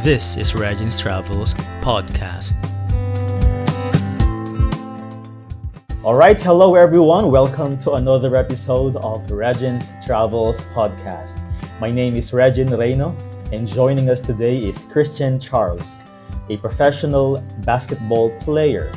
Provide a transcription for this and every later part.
This is Regin's Travels podcast. Alright, hello everyone. Welcome to another episode of Regin's Travels podcast. My name is Regin Reyno, and joining us today is Christien Charles, a professional basketball player.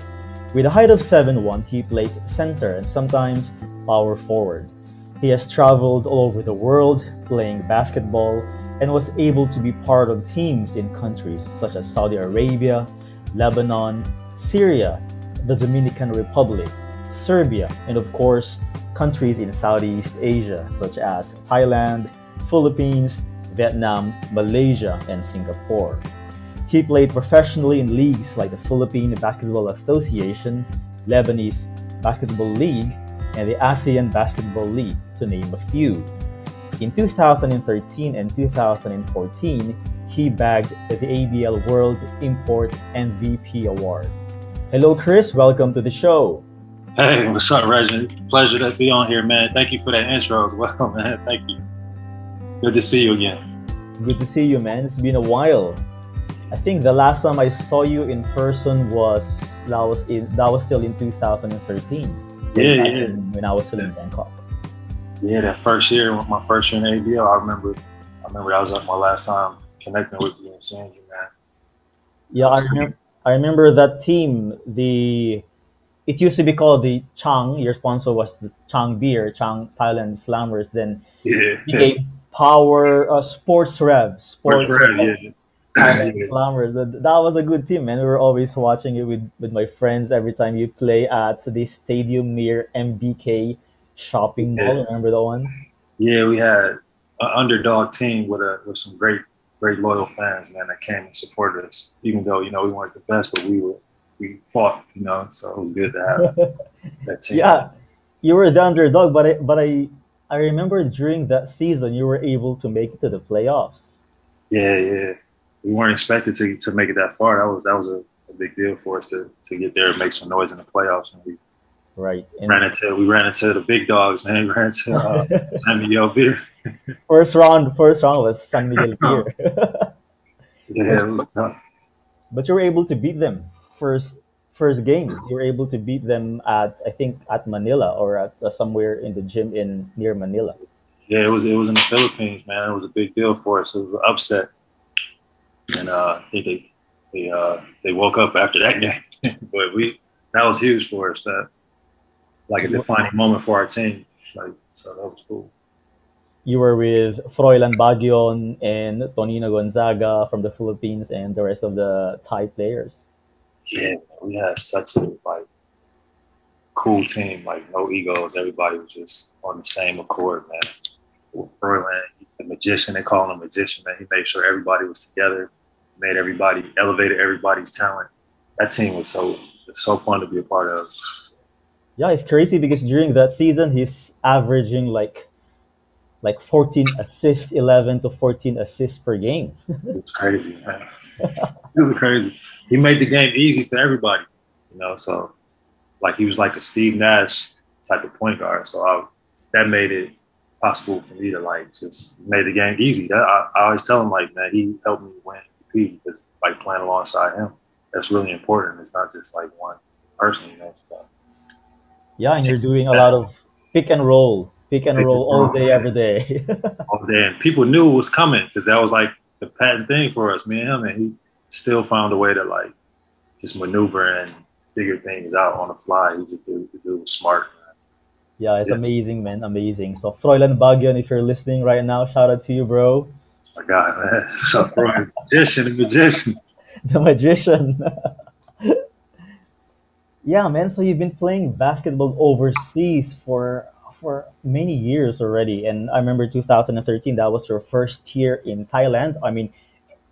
With a height of 7'1", he plays center and sometimes power forward. He has traveled all over the world playing basketball and was able to be part of teams in countries such as Saudi Arabia, Lebanon, Syria, the Dominican Republic, Serbia, and of course, countries in Southeast Asia such as Thailand, Philippines, Vietnam, Malaysia, and Singapore. He played professionally in leagues like the Philippine Basketball Association, Lebanese Basketball League, and the ASEAN Basketball League, to name a few. In 2013 and 2014, he bagged the ABL World Import MVP Award. Hello, Chris. Welcome to the show. Hey, what's up, Reggie? Pleasure to be on here, man. Thank you for that intro as well, man. Thank you. Good to see you again. Good to see you, man. It's been a while. I think the last time I saw you in person was still in 2013. When I was still in Bangkok. Yeah, that first year, my first year in ABL, I remember that was like my last time connecting with you and seeing you, man. Yeah, I remember that team. It used to be called the Chang. Your sponsor was the Chang Beer, Chang Thailand Slammers. Then became Power Sports Rev. Slammers. That was a good team, man. We were always watching it with my friends every time you play at the stadium near MBK shopping mall. Remember that one? Yeah, we had an underdog team with some great loyal fans, man, that came and supported us. Even though we weren't the best, but we fought, so it was good to have that team. Yeah, you were the underdog, but I remember during that season you were able to make it to the playoffs. Yeah. We weren't expected to make it that far. That was a big deal for us to get there and make some noise in the playoffs. And we ran into the big dogs, man. We ran into San Miguel Beer. First round was San Miguel Beer. Yeah, it was tough. But you were able to beat them first game. You were able to beat them at Manila or at somewhere in the gym near Manila. Yeah, it was in the Philippines, man. It was a big deal for us. It was an upset. And I think they woke up after that game, but that was huge for us. Like a defining moment for our team. So that was cool. You were with Froilan, Baguion, and Tonino Gonzaga from the Philippines, and the rest of the Thai players. Yeah, we had such a cool team. No egos. Everybody was just on the same accord, man. With Froilan, the magician, they call him a magician, man. He made sure everybody was together, elevated everybody's talent. That team was so fun to be a part of. Yeah, it's crazy because during that season, he's averaging like 14 assists, 11 to 14 assists per game. It was crazy, man. It was crazy. He made the game easy for everybody, so he was like a Steve Nash type of point guard. So that made it possible for me to just made the game easy. I always tell him man, he helped me win MVP because playing alongside him, that's really important. It's not just one person, So. Yeah, and you're doing a lot of pick and roll all day, every day. All day, and people knew it was coming because that was the patent thing for us, me and him, and he still found a way to just maneuver and figure things out on the fly. He just was smart. Yeah, it's amazing, man. Amazing. So Froilan Baguion, if you're listening right now, shout out to you, bro. That's my guy, man. So Froilan, the magician. The magician. Yeah, man. So you've been playing basketball overseas for many years already. And I remember 2013, that was your first year in Thailand. I mean,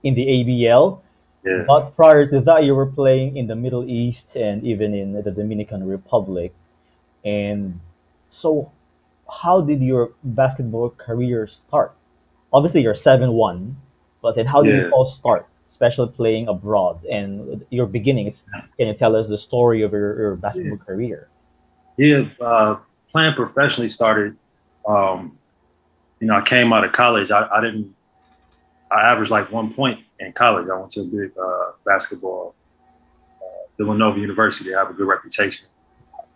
in the ABL. Yeah. But prior to that, you were playing in the Middle East and even in the Dominican Republic. And so how did your basketball career start? Obviously, you're 7'1", but then how did it all start, especially playing abroad and your beginnings? Can you tell us the story of your basketball career? Yeah, playing professionally started, I came out of college. I I averaged like 1 point in college. I went to a big basketball, Villanova University. They have a good reputation.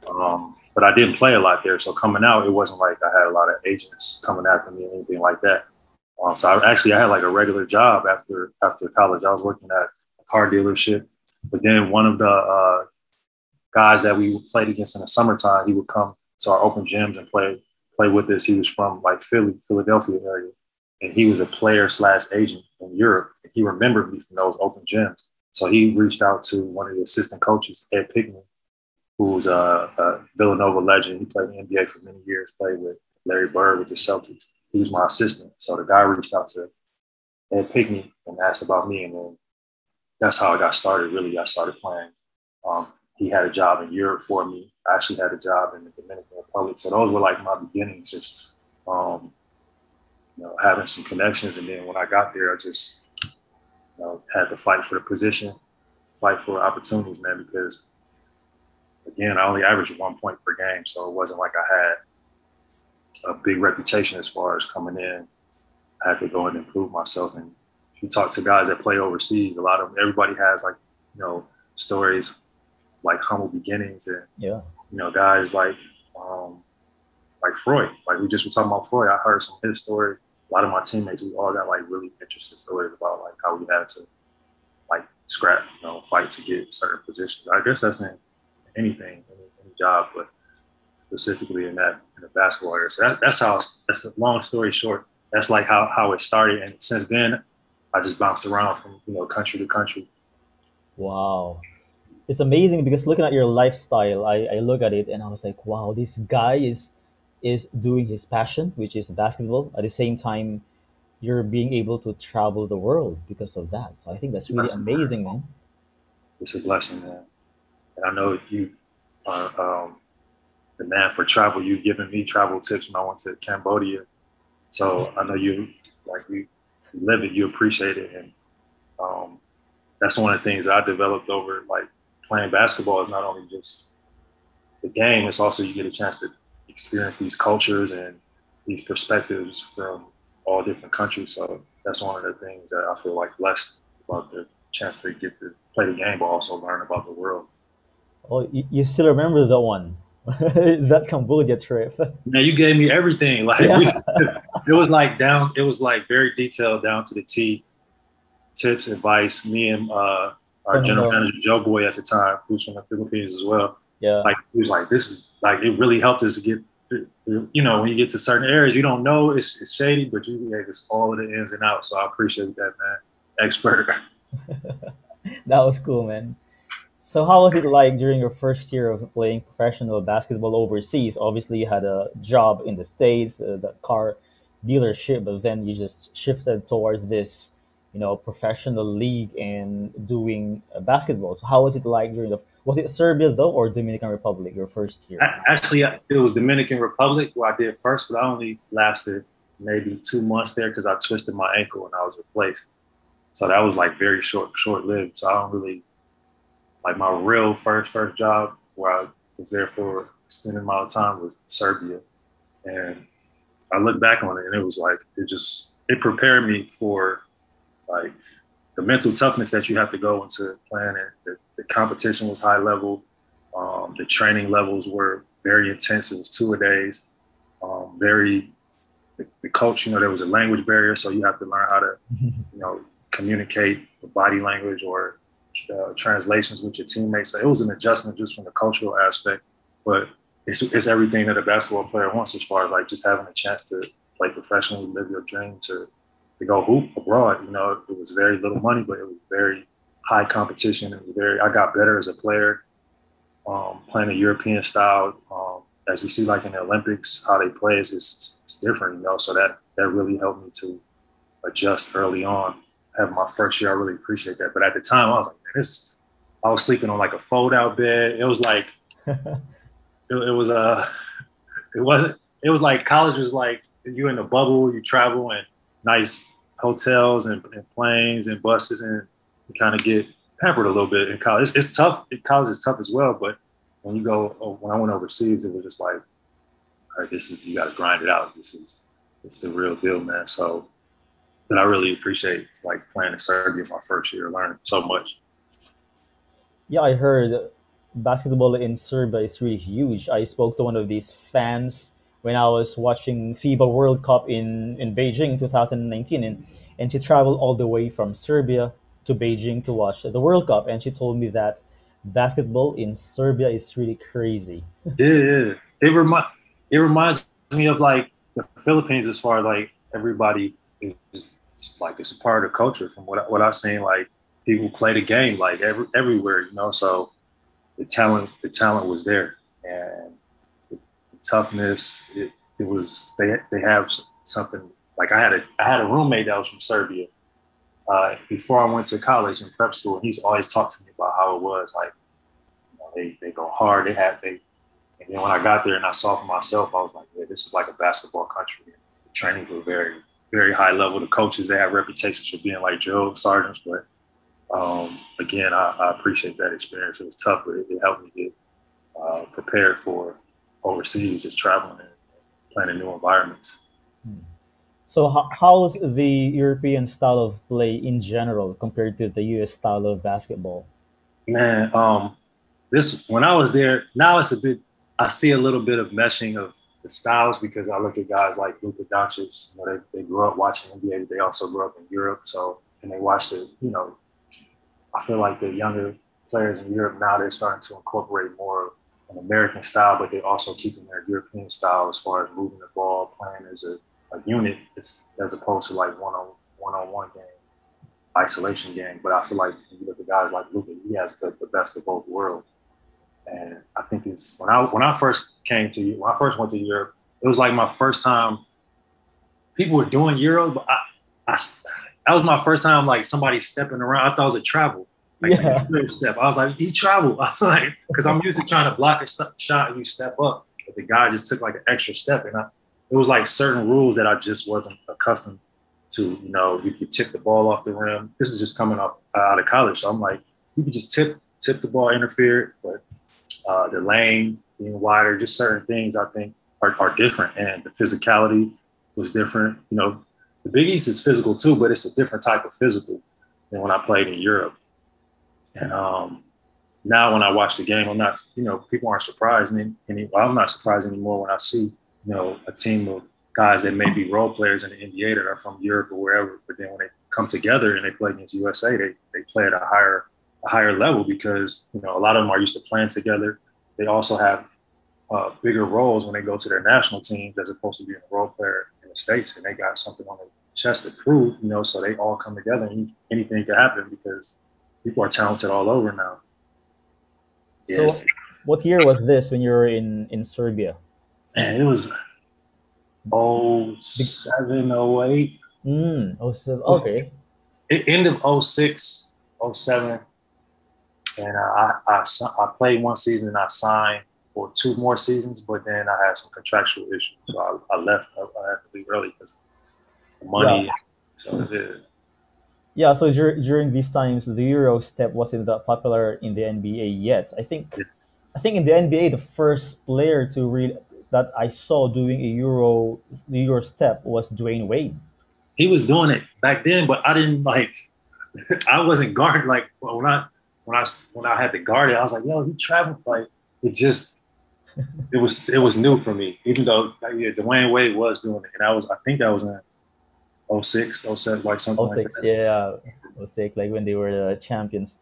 But I didn't play a lot there. So coming out, it wasn't like I had a lot of agents coming after me or anything like that. So I had like a regular job after college. I was working at a car dealership. But then one of the guys that we played against in the summertime, he would come to our open gyms and play with us. He was from like Philadelphia area. And he was a player/agent in Europe. And he remembered me from those open gyms. So he reached out to one of the assistant coaches, Ed Pickney, who's a Villanova legend. He played in the NBA for many years, played with Larry Bird with the Celtics. He was my assistant. So the guy reached out to Ed Pickney and asked about me. And then that's how I got started, really. I started playing. He had a job in Europe for me. I actually had a job in the Dominican Republic. So those were like my beginnings, just having some connections. And then when I got there, I just had to fight for the position, fight for opportunities, man, because again, I only averaged 1 point per game. So it wasn't like I had a big reputation as far as coming in. I had to go and improve myself. And if you talk to guys that play overseas, everybody has like, stories like humble beginnings and, guys like Froilan, like we just were talking about Froilan. I heard some of his stories. A lot of my teammates, we all got like really interesting stories about like how we had to like scrap, fight to get certain positions. I guess that's in anything, any job, but specifically in the basketball area. So that's a long story short. That's like how it started. And since then, I just bounced around from, country to country. Wow. It's amazing because looking at your lifestyle, I look at it and I was like, wow, this guy is doing his passion, which is basketball. At the same time, you're being able to travel the world because of that. So I think that's really amazing, man. It's a blessing, man. And I know you are the man for travel. You've given me travel tips when I went to Cambodia. So I know you live it, you appreciate it. And that's one of the things I developed over like playing basketball is not only just the game, it's also you get a chance to experience these cultures and these perspectives from all different countries. So that's one of the things that I feel like blessed about the chance to get to play the game, but also learn about the world. Oh, you still remember that one? That Cambodia trip. Man, you gave me everything. Like it was like very detailed down to the T. Tips, advice. Me and our general manager Joe Boy at the time, who's from the Philippines as well. Yeah. Like he was like, this is like it really helped us to get through, when you get to certain areas, you don't know it's shady, but you gave us all of the ins and outs. So I appreciate that, man. Expert. That was cool, man. So how was it like during your first year of playing professional basketball overseas? Obviously, you had a job in the States, the car dealership, but then you just shifted towards this, professional league and doing basketball. So how was it like was it Serbia though, or Dominican Republic, your first year? Actually, it was Dominican Republic where I did first, but I only lasted maybe 2 months there because I twisted my ankle and I was replaced. So that was like very short-lived. So I don't really, like my real first job where I was there for an extended amount of time was Serbia. And I look back on it and it was like, it prepared me for like the mental toughness that you have to go into playing it. The competition was high level. The training levels were very intense. It was 2-a-days. The coach, there was a language barrier. So you have to learn how to, communicate with body language or translations with your teammates. So it was an adjustment just from the cultural aspect, but it's everything that a basketball player wants as far as like just having a chance to play professionally, live your dream, to go hoop abroad. It was very little money, but it was very high competition. I got better as a player, playing a European style. As we see like in the Olympics, how they play is different, so that really helped me to adjust early on. Have my first year, I really appreciate that. But at the time, I was like, man, I was sleeping on like a fold-out bed. It was like, it was like college was like you in a bubble, you travel and nice hotels and planes and buses, and you kind of get pampered a little bit in college. It's tough. College is tough as well, but when I went overseas, it was just like, all right, you got to grind it out. It's the real deal, man. So that I really appreciate. Like playing in Serbia my first year, learning so much. Yeah, I heard basketball in Serbia is really huge. I spoke to one of these fans when I was watching FIBA World Cup in Beijing in 2019, and she traveled all the way from Serbia to Beijing to watch the World Cup, and she told me that basketball in Serbia is really crazy. Yeah, yeah. It reminds me of like the Philippines as far as like everybody is it's like it's a part of the culture from what I've seen. Like people play the game like everywhere, you know. So the talent was there, and the toughness. It was they have something like I had a roommate that was from Serbia before I went to college in prep school, and he's always talked to me about how it was like you know, they go hard. And then when I got there and I saw for myself, I was like, yeah, this is like a basketball country. The trainings were very, very high level. The coaches, they have reputations for being like drill sergeants. But again, I appreciate that experience. It was tough, but it helped me get prepared for overseas, just traveling and playing in new environments. So, how's the European style of play in general compared to the U.S. style of basketball? Man, this when I was there, now it's a bit. I see a little bit of meshing of the styles because I look at guys like Luka Doncic. You know, they grew up watching NBA. They also grew up in Europe, so and they watched it. You know, I feel like the younger players in Europe now they're starting to incorporate more of an American style, but they're also keeping their European style as far as moving the ball, playing as a unit, as opposed to like one-on-one game, isolation game. But I feel like when you look at guys like Luka, he has the best of both worlds. And I think it's when I first went to Europe, it was like my first time. People were doing Euro, but I that was my first time like somebody stepping around. I thought it was a travel, like Yeah. a step. I was like, he traveled. I was like, because I'm used to trying to block a shot and you step up, but the guy just took like an extra step, and it was like certain rules that I just wasn't accustomed to. You know, you could tip the ball off the rim. This is just coming up out of college, so I'm like, you could just tip the ball, interfere, but the lane being wider, just certain things I think are different. And the physicality was different. You know, the Big East is physical too, but it's a different type of physical than when I played in Europe. And now when I watch the game, I'm not, you know, people aren't surprised. I'm not surprised anymore when I see, you know, a team of guys that may be role players in the NBA that are from Europe or wherever, but then when they come together and they play against USA, they play at a higher level because, you know, a lot of them are used to playing together. They also have bigger roles when they go to their national teams as opposed to being a role player in the States, and they got something on their chest to prove, you know, so they all come together and anything can happen because people are talented all over now. So, Yes. what year was this when you were in Serbia? And it was Big, 07, 08. oh, so, okay. End of 06, 07. And I played one season and I signed for 2 more seasons, but then I had some contractual issues. So I left. I had to leave early because the Yeah, money. So yeah. yeah. So during these times, the Euro step wasn't that popular in the NBA yet. I think in the NBA, the first player to read that I saw doing the Euro step was Dwayne Wade. He was doing it back then, but I didn't like. I wasn't guarding like when I had to guard it. I was like, yo, he traveled like it just it was new for me. Even though like, yeah, Dwayne Wade was doing it, and I think that was in 06, 07, like something Oh like six, that. yeah, oh six, like when they were the champions.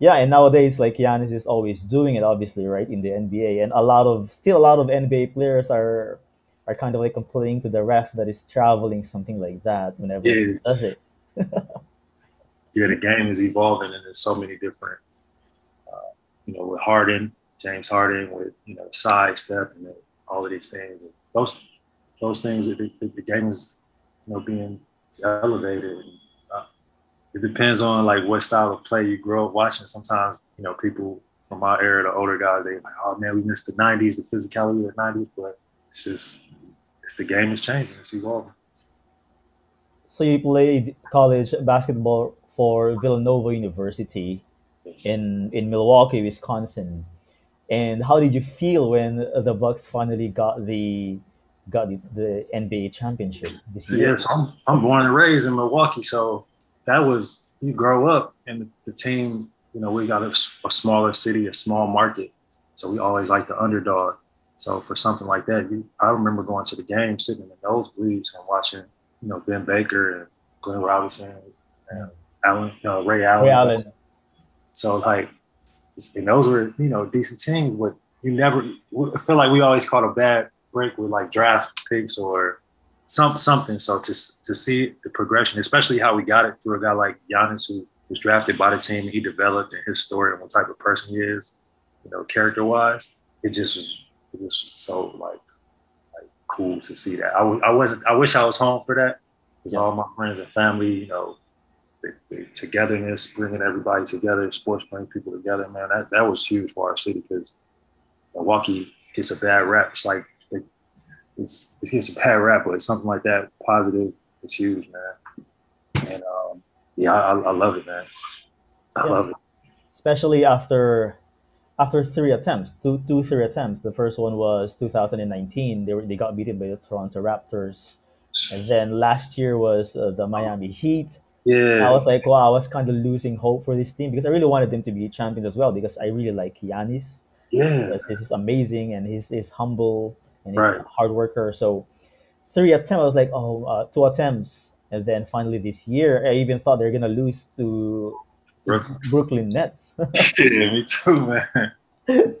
Yeah, and nowadays, like Giannis is always doing it, obviously, right, in the NBA, and a lot of NBA players are kind of like complaining to the ref that is traveling, something like that, whenever he Yeah, does it. yeah, the game is evolving, and there's so many different, you know, with Harden, James Harden, with you know, side step, and all of these things. And those things, the game is, you know, being elevated. And, it depends on like what style of play you grow up watching. Sometimes, you know, people from my era, the older guys, they like, oh man, we missed the '90s, the physicality of the '90s, but it's the game is changing, it's evolving. So you played college basketball for Villanova University It's, in Milwaukee, Wisconsin. And how did you feel when the Bucks finally got got the NBA championship this So year. yes, I'm born and raised in Milwaukee, so that was you grow up and the team. You know, we got a smaller city, a small market, so we always like the underdog. So for something like that, I remember going to the game, sitting in the nosebleeds and watching, you know, Ben Baker and Glenn Robinson and Ray Ray Allen. Allen. So like, and those were, you know, decent teams, but you never. I feel like we always caught a bad break with like draft picks or something. So to see the progression, especially how we got it through a guy like Giannis, who was drafted by the team, and he developed in his story and what type of person he is, you know, character wise, it just was so like cool to see that. I wish I was home for that because all my friends and family, you know, the togetherness, bringing everybody together, sports bring people together, man, that was huge for our city because Milwaukee gets a bad rap. It's like it gets a bad rap, but it's something like that positive. It's huge, man. And I love it, man. I love it. Especially after three attempts, three attempts. The first one was 2019. They got beaten by the Toronto Raptors, and then last year was the Miami Heat. Yeah. I was like, wow, I was kind of losing hope for this team because I really wanted them to be champions as well because I really like Giannis. Yeah. Because he's amazing and he's humble and he's Right. a hard worker. So three attempts, I was like, oh, two attempts. And then finally this year, I even thought they're going to lose to Brooklyn Nets. Yeah, me too, man.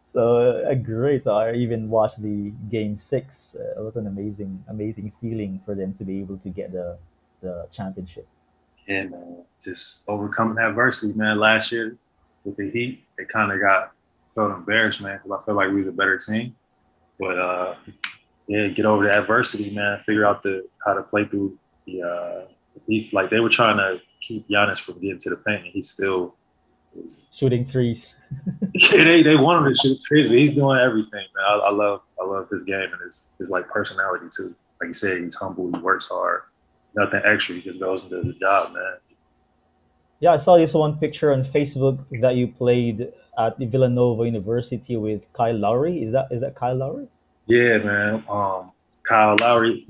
So great. So I even watched the game six. It was an amazing feeling for them to be able to get the championship. Yeah, man. Just overcoming adversity, man. Last year with the Heat, they kind of felt embarrassed, man, because I felt like we were the better team. But yeah, get over the adversity, man. Figure out how to play through the Heat. Like they were trying to keep Giannis from getting to the paint, and he still was shooting threes. Yeah, they want him to shoot threes, but he's doing everything, man. I love his game and his like personality too. Like you said, he's humble, he works hard, nothing extra. He just goes and does his job, man. Yeah, I saw this one picture on Facebook that you played at the Villanova University with Kyle Lowry. Is that Kyle Lowry? Yeah, man. Kyle Lowry,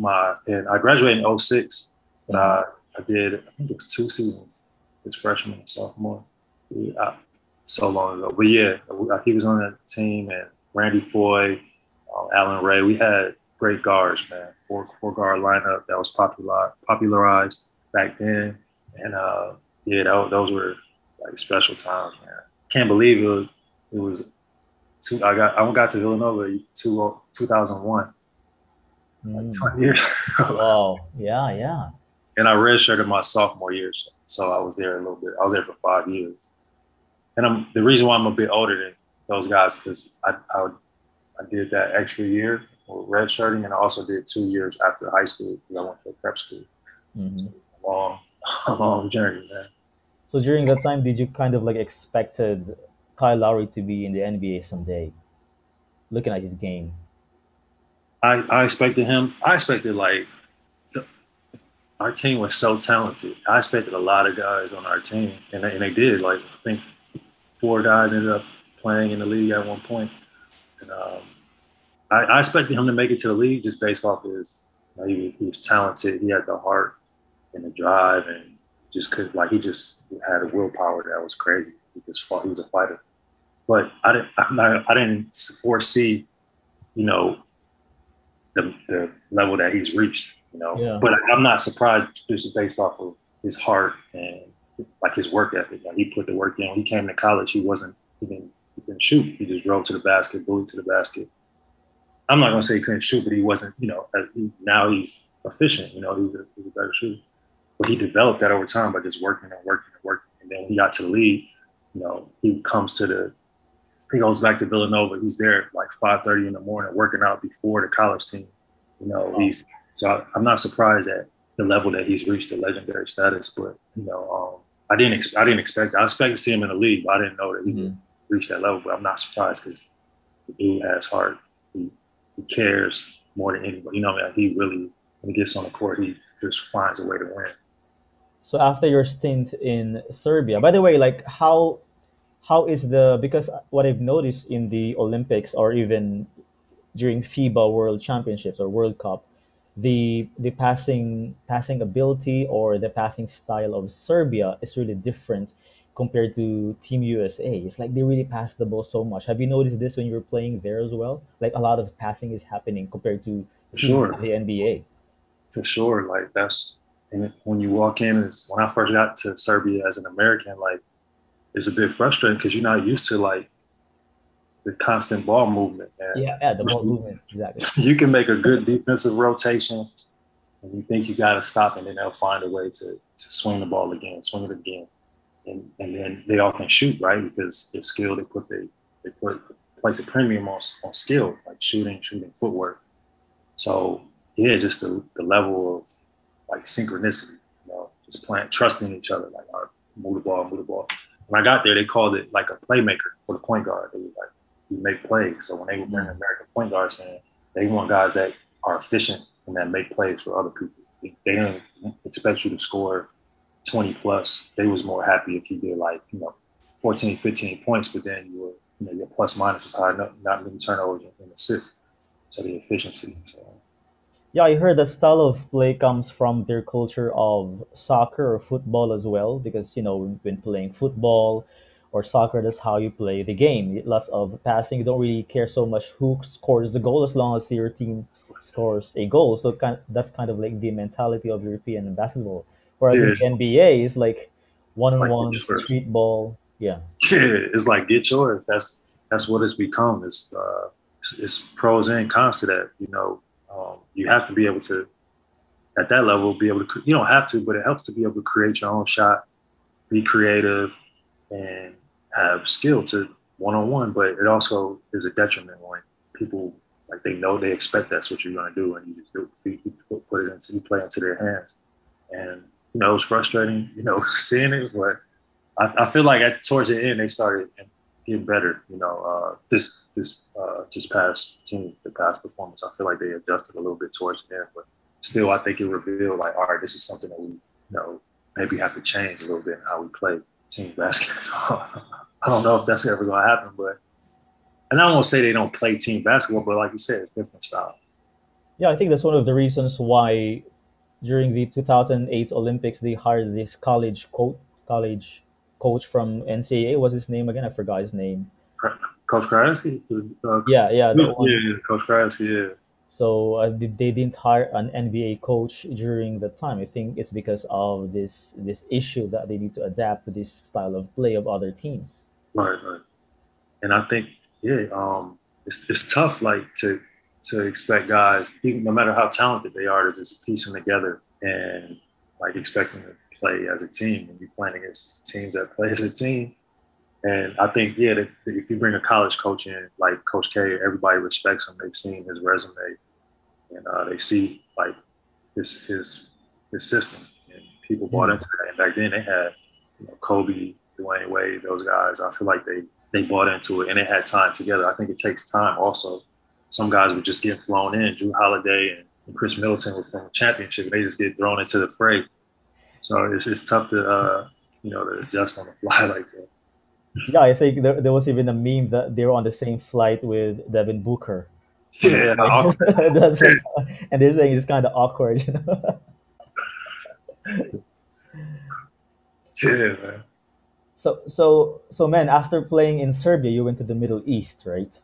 and I graduated in 06, but I think it was 2 seasons, his freshman and sophomore. Yeah, so long ago. But yeah, he was on that team, and Randy Foy, Alan Ray. We had great guards, man. Four guard lineup that was popularized back then, and yeah, those were like special times, man. Can't believe it was I got to Villanova 2001, like 20 years ago. Wow, yeah. And I redshirted my sophomore year, so I was there a little bit. I was there for 5 years. And the reason why I'm a bit older than those guys because I did that extra year with redshirting, and I also did 2 years after high school because I went to a prep school. Mm-hmm. So a long journey, man. So during that time, did you kind of like expected Kyle Lowry to be in the NBA someday? Looking at his game, I expected him. I expected our team was so talented. I expected a lot of guys on our team, and they did. Like I think 4 guys ended up playing in the league at one point. And I expected him to make it to the league just based off his, he was talented. He had the heart and the drive, and he just had a willpower that was crazy. He was a fighter. But I didn't foresee, the level that he's reached. Yeah. But I'm not surprised just based off of his heart and like his work ethic. Like he put the work in. When he came to college, he didn't shoot. He just drove to the basket, bullied to the basket. I'm not gonna say he couldn't shoot, but he wasn't. Now he's efficient. He's a better shooter. But he developed that over time by just working. And then when he got to the league, he goes back to Villanova. He's there like 5:30 in the morning, working out before the college team. So I'm not surprised at the level that he's reached, the legendary status. But I didn't expect it. I expected to see him in the league, but I didn't know that he would reach that level. But I'm not surprised because the dude has heart. He cares more than anybody. He really, when he gets on the court, he just finds a way to win. So after your stint in Serbia, by the way, like how is because what I've noticed in the Olympics or even during FIBA World Championships or World Cup, the passing ability or the passing style of Serbia is really different compared to Team USA. It's like they really pass the ball so much. Have you noticed this when you were playing there as well? Like a lot of passing is happening compared to For teams in sure. the NBA. For sure. Like that's, and when you walk in, is when I first got to Serbia as an American, like it's a bit frustrating because you're not used to like the constant ball movement. Yeah, yeah, the ball movement exactly. You can make a good defensive rotation and you think you got to stop, and then they'll find a way to swing the ball again, swing it again. And then they often shoot, right? Because they're skilled, they put place a premium on skill, like shooting footwork. So yeah, just the level of like synchronicity, just playing, trusting each other, like all right, move the ball, move the ball. When I got there, they called it like a playmaker for the point guard. They were like, you make plays. So when they would bring American point guards in, they want guys that are efficient and that make plays for other people. They didn't expect you to score 20 plus. They was more happy if you did like, 14, 15 points, but then your plus minus was high, not many turnovers and assists. So the efficiency. So Yeah, I heard that style of play comes from their culture of soccer or football as well, because when playing football or soccer, that's how you play the game. Lots of passing. You don't really care so much who scores the goal as long as your team scores a goal. So that's kind of like the mentality of European basketball. Whereas in yeah, the NBA, it's like one it's on like one, street ball. Yeah. yeah, it's like get yours. That's what it's become. It's pros and cons to that. You have to be able to at that level be able to. You don't have to, but it helps to be able to create your own shot, be creative, and have skill to one on one. But it also is a detriment when people like they expect that's what you're going to do, and you just do it. You play into their hands, and it's frustrating. Seeing it, but I feel like towards the end they started getting better. This past team, the past performance, I feel like they adjusted a little bit towards the end, but still, I think it revealed like, all right, this is something that we, maybe have to change a little bit in how we play team basketball. I don't know if that's ever going to happen, and I won't say they don't play team basketball, but like you said, it's different style. Yeah, I think that's one of the reasons why during the 2008 Olympics they hired this college coach from NCAA. What's his name again? I forgot his name. Coach Krasky? Yeah, that one. Yeah, Coach Krasky, yeah. So they didn't hire an NBA coach during the time. I think it's because of this issue that they need to adapt to this style of play of other teams. Right. And I think, yeah, it's tough, like to expect guys, even no matter how talented they are, to just piece them together and like expecting to play as a team. And you're playing against teams that play as a team. And I think, yeah, that if you bring a college coach in, like Coach K, everybody respects him. They've seen his resume, and they see like his system, and people bought into that. And back then, they had Kobe, Dwayne Wade, those guys. I feel like they bought into it, and they had time together. I think it takes time. Also, some guys would just get flown in. Drew Holiday and Chris Middleton were from a championship, and they just get thrown into the fray. So it's tough to to adjust on the fly like that. Yeah, I think there was even a meme that they were on the same flight with Devin Booker. Yeah, That's like, and they're saying it's kind of awkward. Yeah, man. So man, after playing in Serbia, you went to the Middle East, right?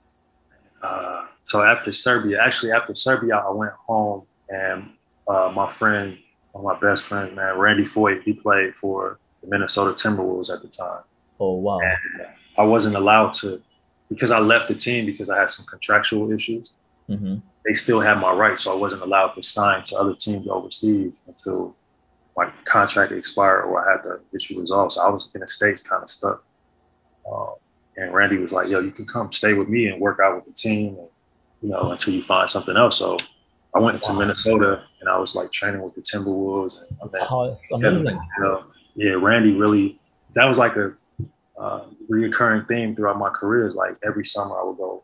So after Serbia, I went home, and my friend, one of my best friends, man, Randy Foyt, he played for the Minnesota Timberwolves at the time. Oh wow! And I wasn't allowed to, because I left the team because I had some contractual issues. Mm-hmm. They still had my rights, so I wasn't allowed to sign to other teams overseas until my contract expired or I had the issue resolved. So I was in the States, kind of stuck. And Randy was like, "Yo, you can come stay with me and work out with the team, and, until you find something else." So I went to Minnesota, and I was like training with the Timberwolves. And It's amazing. Yeah, Randy really. That was like a reoccurring theme throughout my career. Is like every summer I would go.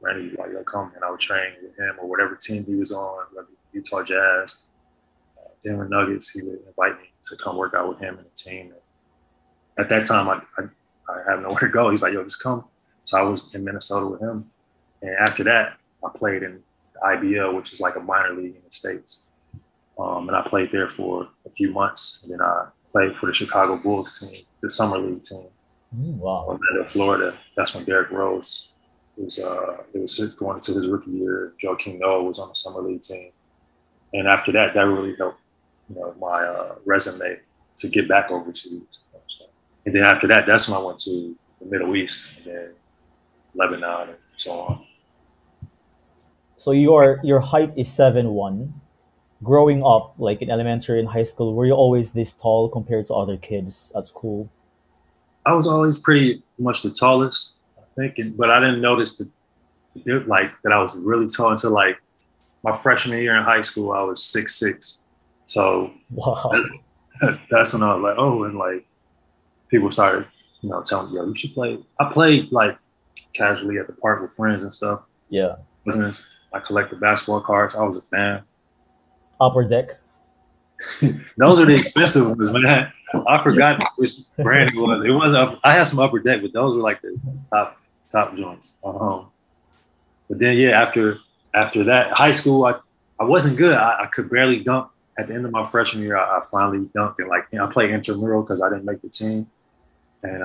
Randy would like, "Yo, come," and I would train with him or whatever team he was on, whether Utah Jazz, Denver Nuggets. He would invite me to come work out with him and the team. And at that time, I had nowhere to go. He's like, "Yo, just come." So I was in Minnesota with him. And after that, I played in the IBL, which is like a minor league in the States. And I played there for a few months. And then I played for the Chicago Bulls team, the summer league team. Wow. In Florida. That's when Derrick Rose was going into his rookie year. Aquino was on the summer league team. And after that, that really helped, my resume to get back overseas. And then after that, that's when I went to the Middle East and then Lebanon and so on. So your height is 7'1". Growing up, like in elementary and high school, were you always this tall compared to other kids at school? I was always pretty much the tallest, I think, but I didn't notice that I was really tall until like my freshman year in high school. I was 6'6". So wow, that's when I was like, oh, and like people started, telling me, yo, you should play. I played like casually at the park with friends and stuff. Yeah. I collected basketball cards. I was a fan. Upper Deck. Those are the expensive ones, man. I forgot which brand it was. It wasn't. I had some Upper Deck, but those were like the top joints. But then, yeah, after that, high school, I wasn't good. I could barely dunk. At the end of my freshman year, I finally dunked. And I played intramural because I didn't make the team. And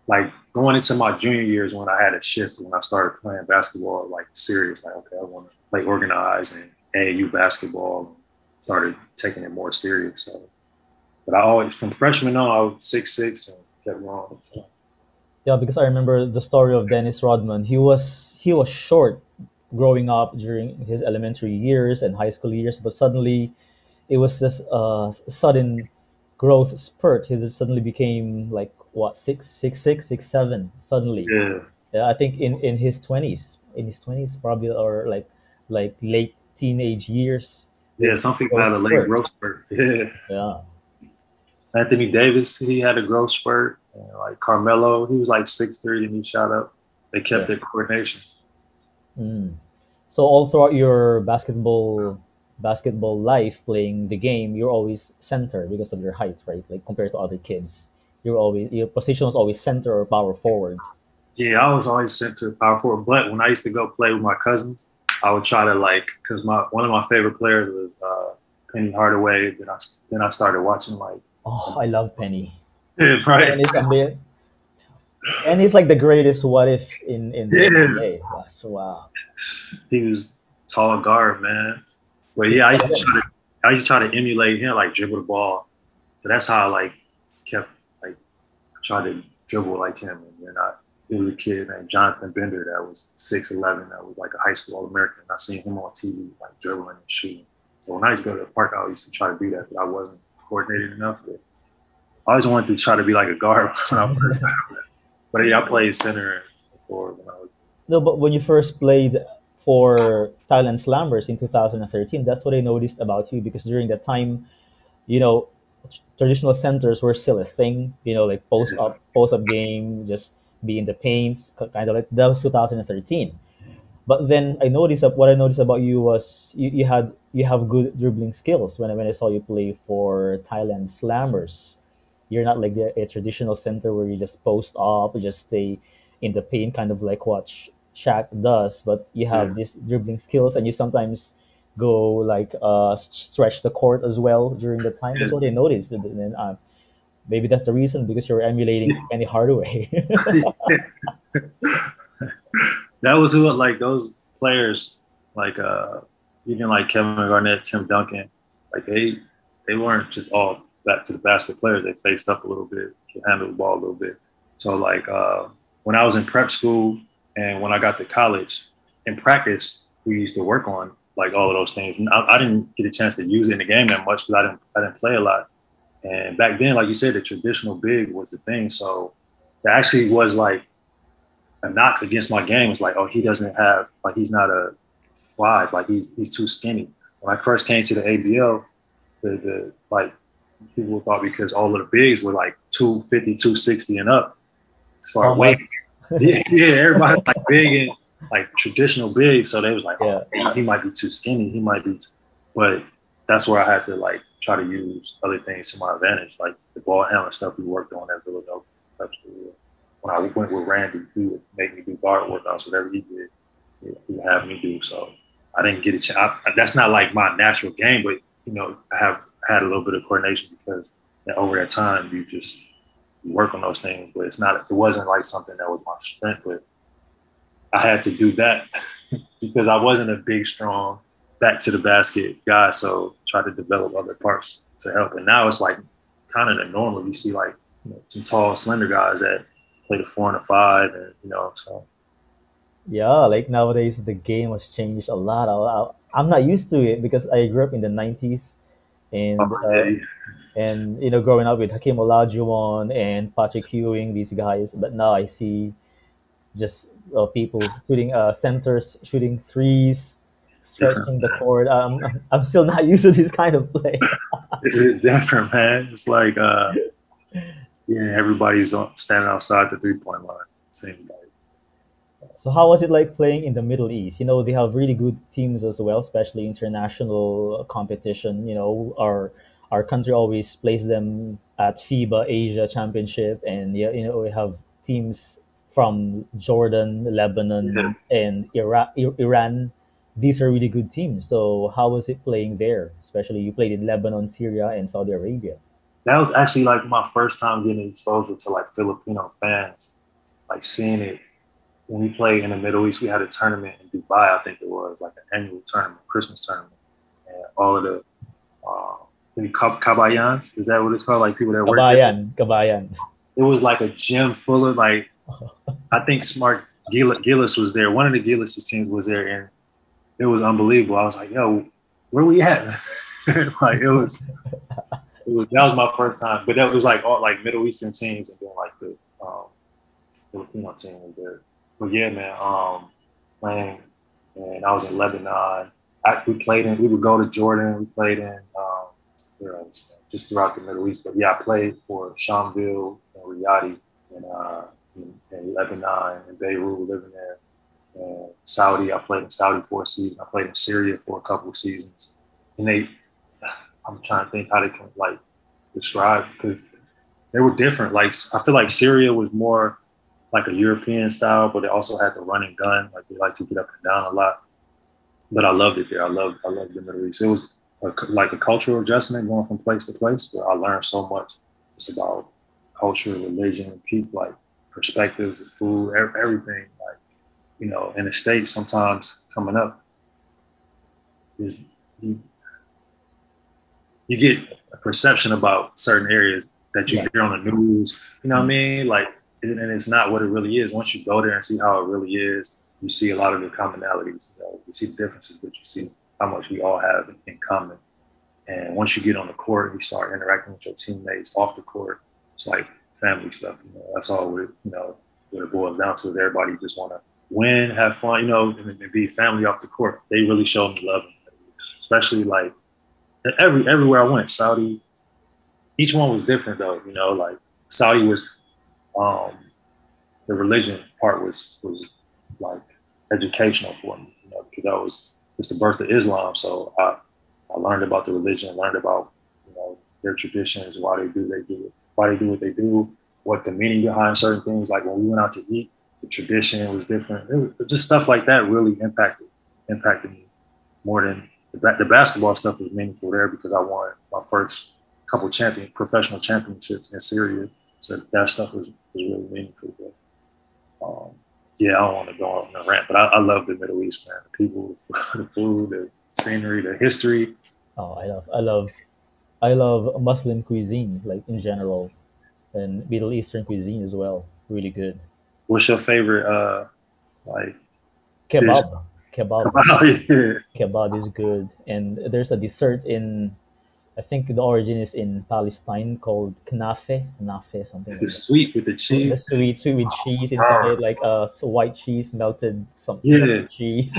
like going into my junior years when I had a shift, when I started playing basketball, like serious, like, okay, I want to play organized and AAU basketball. Started taking it more serious. So, but I always, from freshman on, I was 6'6" and kept going. So. Yeah, because I remember the story of Dennis Rodman. He was short growing up during his elementary years and high school years, but suddenly it was just a sudden growth spurt. He just suddenly became like what 6'6", 6'7" suddenly. Yeah, I think in his 20s, probably, or like late teenage years. Yeah, some people had a late growth spurt. Yeah. Anthony Davis, he had a growth spurt. And like Carmelo, he was like 6'3" and he shot up. They kept their coordination. So all throughout your basketball life, playing the game, you're always center because of your height, right? Like compared to other kids, your position was always center or power forward. Yeah, I was always center, power forward. But when I used to go play with my cousins, I would try to because one of my favorite players was Penny Hardaway. Then I started watching like. Oh, I love Penny. Yeah, right. And he's like the greatest what if in the NBA. Wow. He was tall guard, man. But yeah, I used to try to emulate him, like dribble the ball. So that's how I kept trying to dribble like him. And then there was a kid named Jonathan Bender that was 6'11", that was like a high school All-American. I seen him on TV, like dribbling and shooting. So when I used to go to the park, I used to try to do that, but I wasn't coordinated enough. But I always wanted to try to be like a guard when I first started. But yeah, I played center before when I was. No, but when you first played for Thailand Slammers in 2013, that's what I noticed about you, because during that time, traditional centers were still a thing. Like post up game, just be in the paints, kind of like that was 2013. But then what I noticed about you was you have good dribbling skills. When I saw you play for Thailand Slammers, you're not like a traditional center where you just post up, you just stay in the paint, kind of like what Shaq does. But you have these dribbling skills, and you sometimes go stretch the court as well during the time. That's what I noticed. And then maybe that's the reason, because you're emulating Penny Hardaway. That was who, like those players, even like Kevin Garnett, Tim Duncan, like they weren't just all back to the basket players. They faced up a little bit, could handle the ball a little bit. So when I was in prep school and when I got to college, in practice we used to work on like all of those things. And I didn't get a chance to use it in the game that much because I didn't play a lot. And back then, like you said, the traditional big was the thing. So that actually was like a knock against my game. It's like, oh, he doesn't have, like, he's not a 5, like he's too skinny. When I first came to the ABL, the people thought, because all of the bigs were like 250, 260 and up for our weight. Yeah, everybody like big and like traditional big. So they was like, oh, he might be too skinny. He might be, but that's where I had to like try to use other things to my advantage, like the ball handling stuff we worked on at Philadelphia. When I went with Randy, he would make me do guard workouts, whatever he did. he had me do. So I didn't get a chance. That's not like my natural game, but I have had a little bit of coordination because over that time you just work on those things. But it wasn't like something that was my strength. But I had to do that because I wasn't a big, strong back to the basket guy. So try to develop other parts to help. And now it's like kind of the normal. You see like some tall, slender guys that play the 4 and the 5, and so. Yeah, like nowadays the game has changed a lot. I'm not used to it because I grew up in the 90s, and Yeah. growing up with Hakeem Olajuwon and Patrick Ewing, these guys. But now I see just people shooting centers, shooting threes, stretching the court. I'm still not used to this kind of play. It's different, man. It's like everybody's standing outside the 3-point line. Same like. So how was it like playing in the Middle East? They have really good teams as well, especially international competition. Our country always plays them at FIBA Asia Championship, and yeah, we have teams from Jordan, Yeah. Lebanon, and Iran. These are really good teams. So how was it playing there? Especially you played in Lebanon, Syria, and Saudi Arabia. That was actually like my first time getting exposure to like Filipino fans, like seeing it. When we played in the Middle East, we had a tournament in Dubai. I think it was like an annual tournament, Christmas tournament, and all of the kabayans, is that what it's called? Like people that work there. Kabayan. It was like a gym full of like, I think Smart Gillis was there. One of the Gillis' teams was there, and it was unbelievable. I was like, yo, where we at? Like that was my first time. But that was like all like Middle Eastern teams, and then like the Filipino team was there. But yeah, man, playing, and I was in Lebanon. We would go to Jordan. We played in where else, man? Just throughout the Middle East. But yeah, I played for Shamville and Riyadh in Lebanon and Beirut, living there. And Saudi, I played in Saudi for a season. I played in Syria for a couple of seasons. And I'm trying to think how they can like describe, because they were different. Like I feel like Syria was more like a European style, but they also had the run and gun. Like they like to get up and down a lot. But I loved it there. I loved the Middle East. It was like a cultural adjustment going from place to place, but I learned so much just about culture, religion, people, like perspectives, of food, everything. Like, in the States, sometimes coming up, is you get a perception about certain areas that you hear on the news. You know what I mean? Like, and it's not what it really is. Once you go there and see how it really is, you see a lot of the commonalities. You see the differences, but you see how much we all have in common. And once you get on the court, you start interacting with your teammates off the court. It's like family stuff. That's all what it boils down to. Is everybody just want to win, have fun, and be family off the court. They really showed me love, especially like everywhere I went. Saudi, each one was different though. Like Saudi was. The religion part was like educational for me, because it's the birth of Islam. So I learned about the religion, learned about their traditions, why they do what they do, what the meaning behind certain things. Like when we went out to eat, the tradition was different. It was just stuff like that really impacted me more than the basketball stuff was meaningful there, because I won my first couple professional championships in Syria. So that stuff was really meaningful. But, I don't want to go on a rant, but I love the Middle East, man. The people, the food, the scenery, the history. Oh, I love Muslim cuisine, like in general, and Middle Eastern cuisine as well. Really good. What's your favorite like dish? Kebab, kebab, Yeah. kebab is good. And there's a dessert I think the origin is in Palestine called knafe, something It's like the that. sweet with the The cheese. sweet with cheese inside, Oh, like white cheese melted, some yeah, cheese.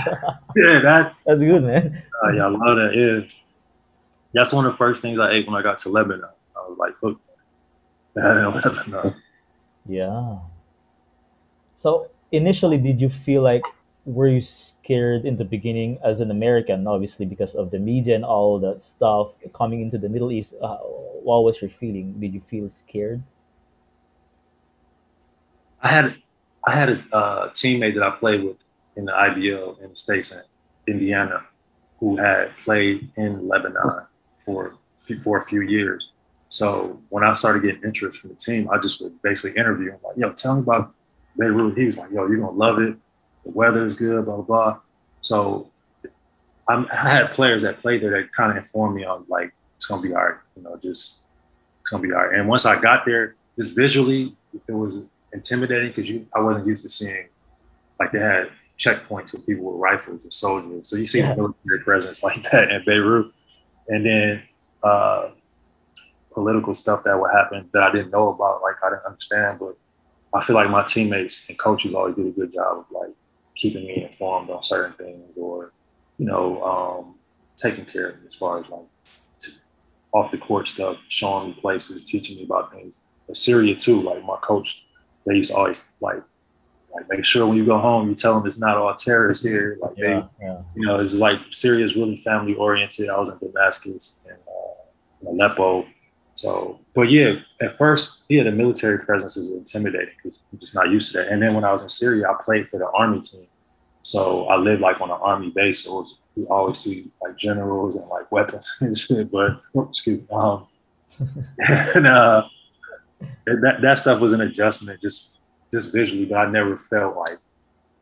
yeah, That's good, man. yeah, I love that. Yeah, that's one of the first things I ate when I got to Lebanon. I was like, look, Lebanon. Yeah. So initially, did you feel like, were you scared in the beginning as an American, obviously because of the media and all that stuff coming into the Middle East? What was your feeling? Did you feel scared? I had I had a teammate that I played with in the IBL in the States in Indiana who had played in Lebanon for a few years. So when I started getting interest from the team, I just would basically interview him, like, yo, tell me about Beirut. He was like, yo, you're going to love it. The weather is good, blah, blah, blah. So I had players that played there that kind of informed me on, like, it's going to be all right, it's going to be all right. And once I got there, just visually, it was intimidating because I wasn't used to seeing, like, they had checkpoints with people with rifles and soldiers. So you see the military presence like that in Beirut. And then political stuff that would happen that I didn't know about, like I didn't understand. But I feel like my teammates and coaches always did a good job of like keeping me informed on certain things, or taking care of me as far as like off the court stuff, showing me places, teaching me about things. In Syria too, like my coach, they used to always like make sure when you go home, you tell them it's not all terrorists here. Like it's like Syria is really family oriented. I was in Damascus and Aleppo. So, but yeah, at first, the military presence is intimidating because I'm just not used to that. And then when I was in Syria, I played for the army team. So I lived like on an army base. So we always see like generals and like weapons and shit. But excuse me. And that stuff was an adjustment just visually, but I never felt like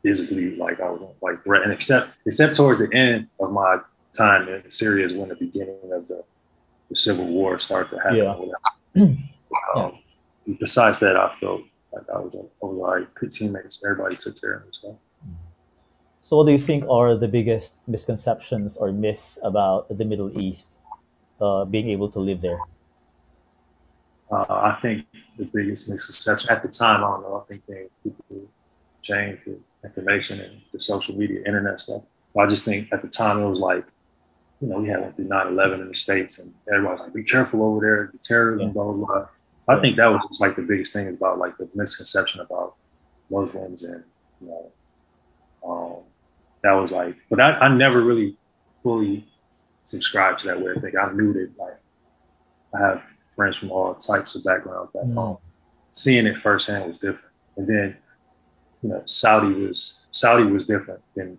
physically like I was like threatened, except towards the end of my time in Syria is when the beginning of the Civil War started to happen. Besides that, I felt like I was all right. Good teammates, everybody took care of me. So what do you think are the biggest misconceptions or myths about the Middle East, being able to live there? I think the biggest misconception at the time, I don't know, I think people changed with information and the social media, internet stuff. But I just think at the time it was like, we had went through 9/11 in the States and everybody was like, be careful over there, the terrorism, blah, blah, blah. I think that was just like the biggest thing is about like the misconception about Muslims and, that was like, but I never really fully subscribed to that way of thinking. I knew that like I have friends from all types of backgrounds back home. Seeing it firsthand was different. And then, Saudi was different than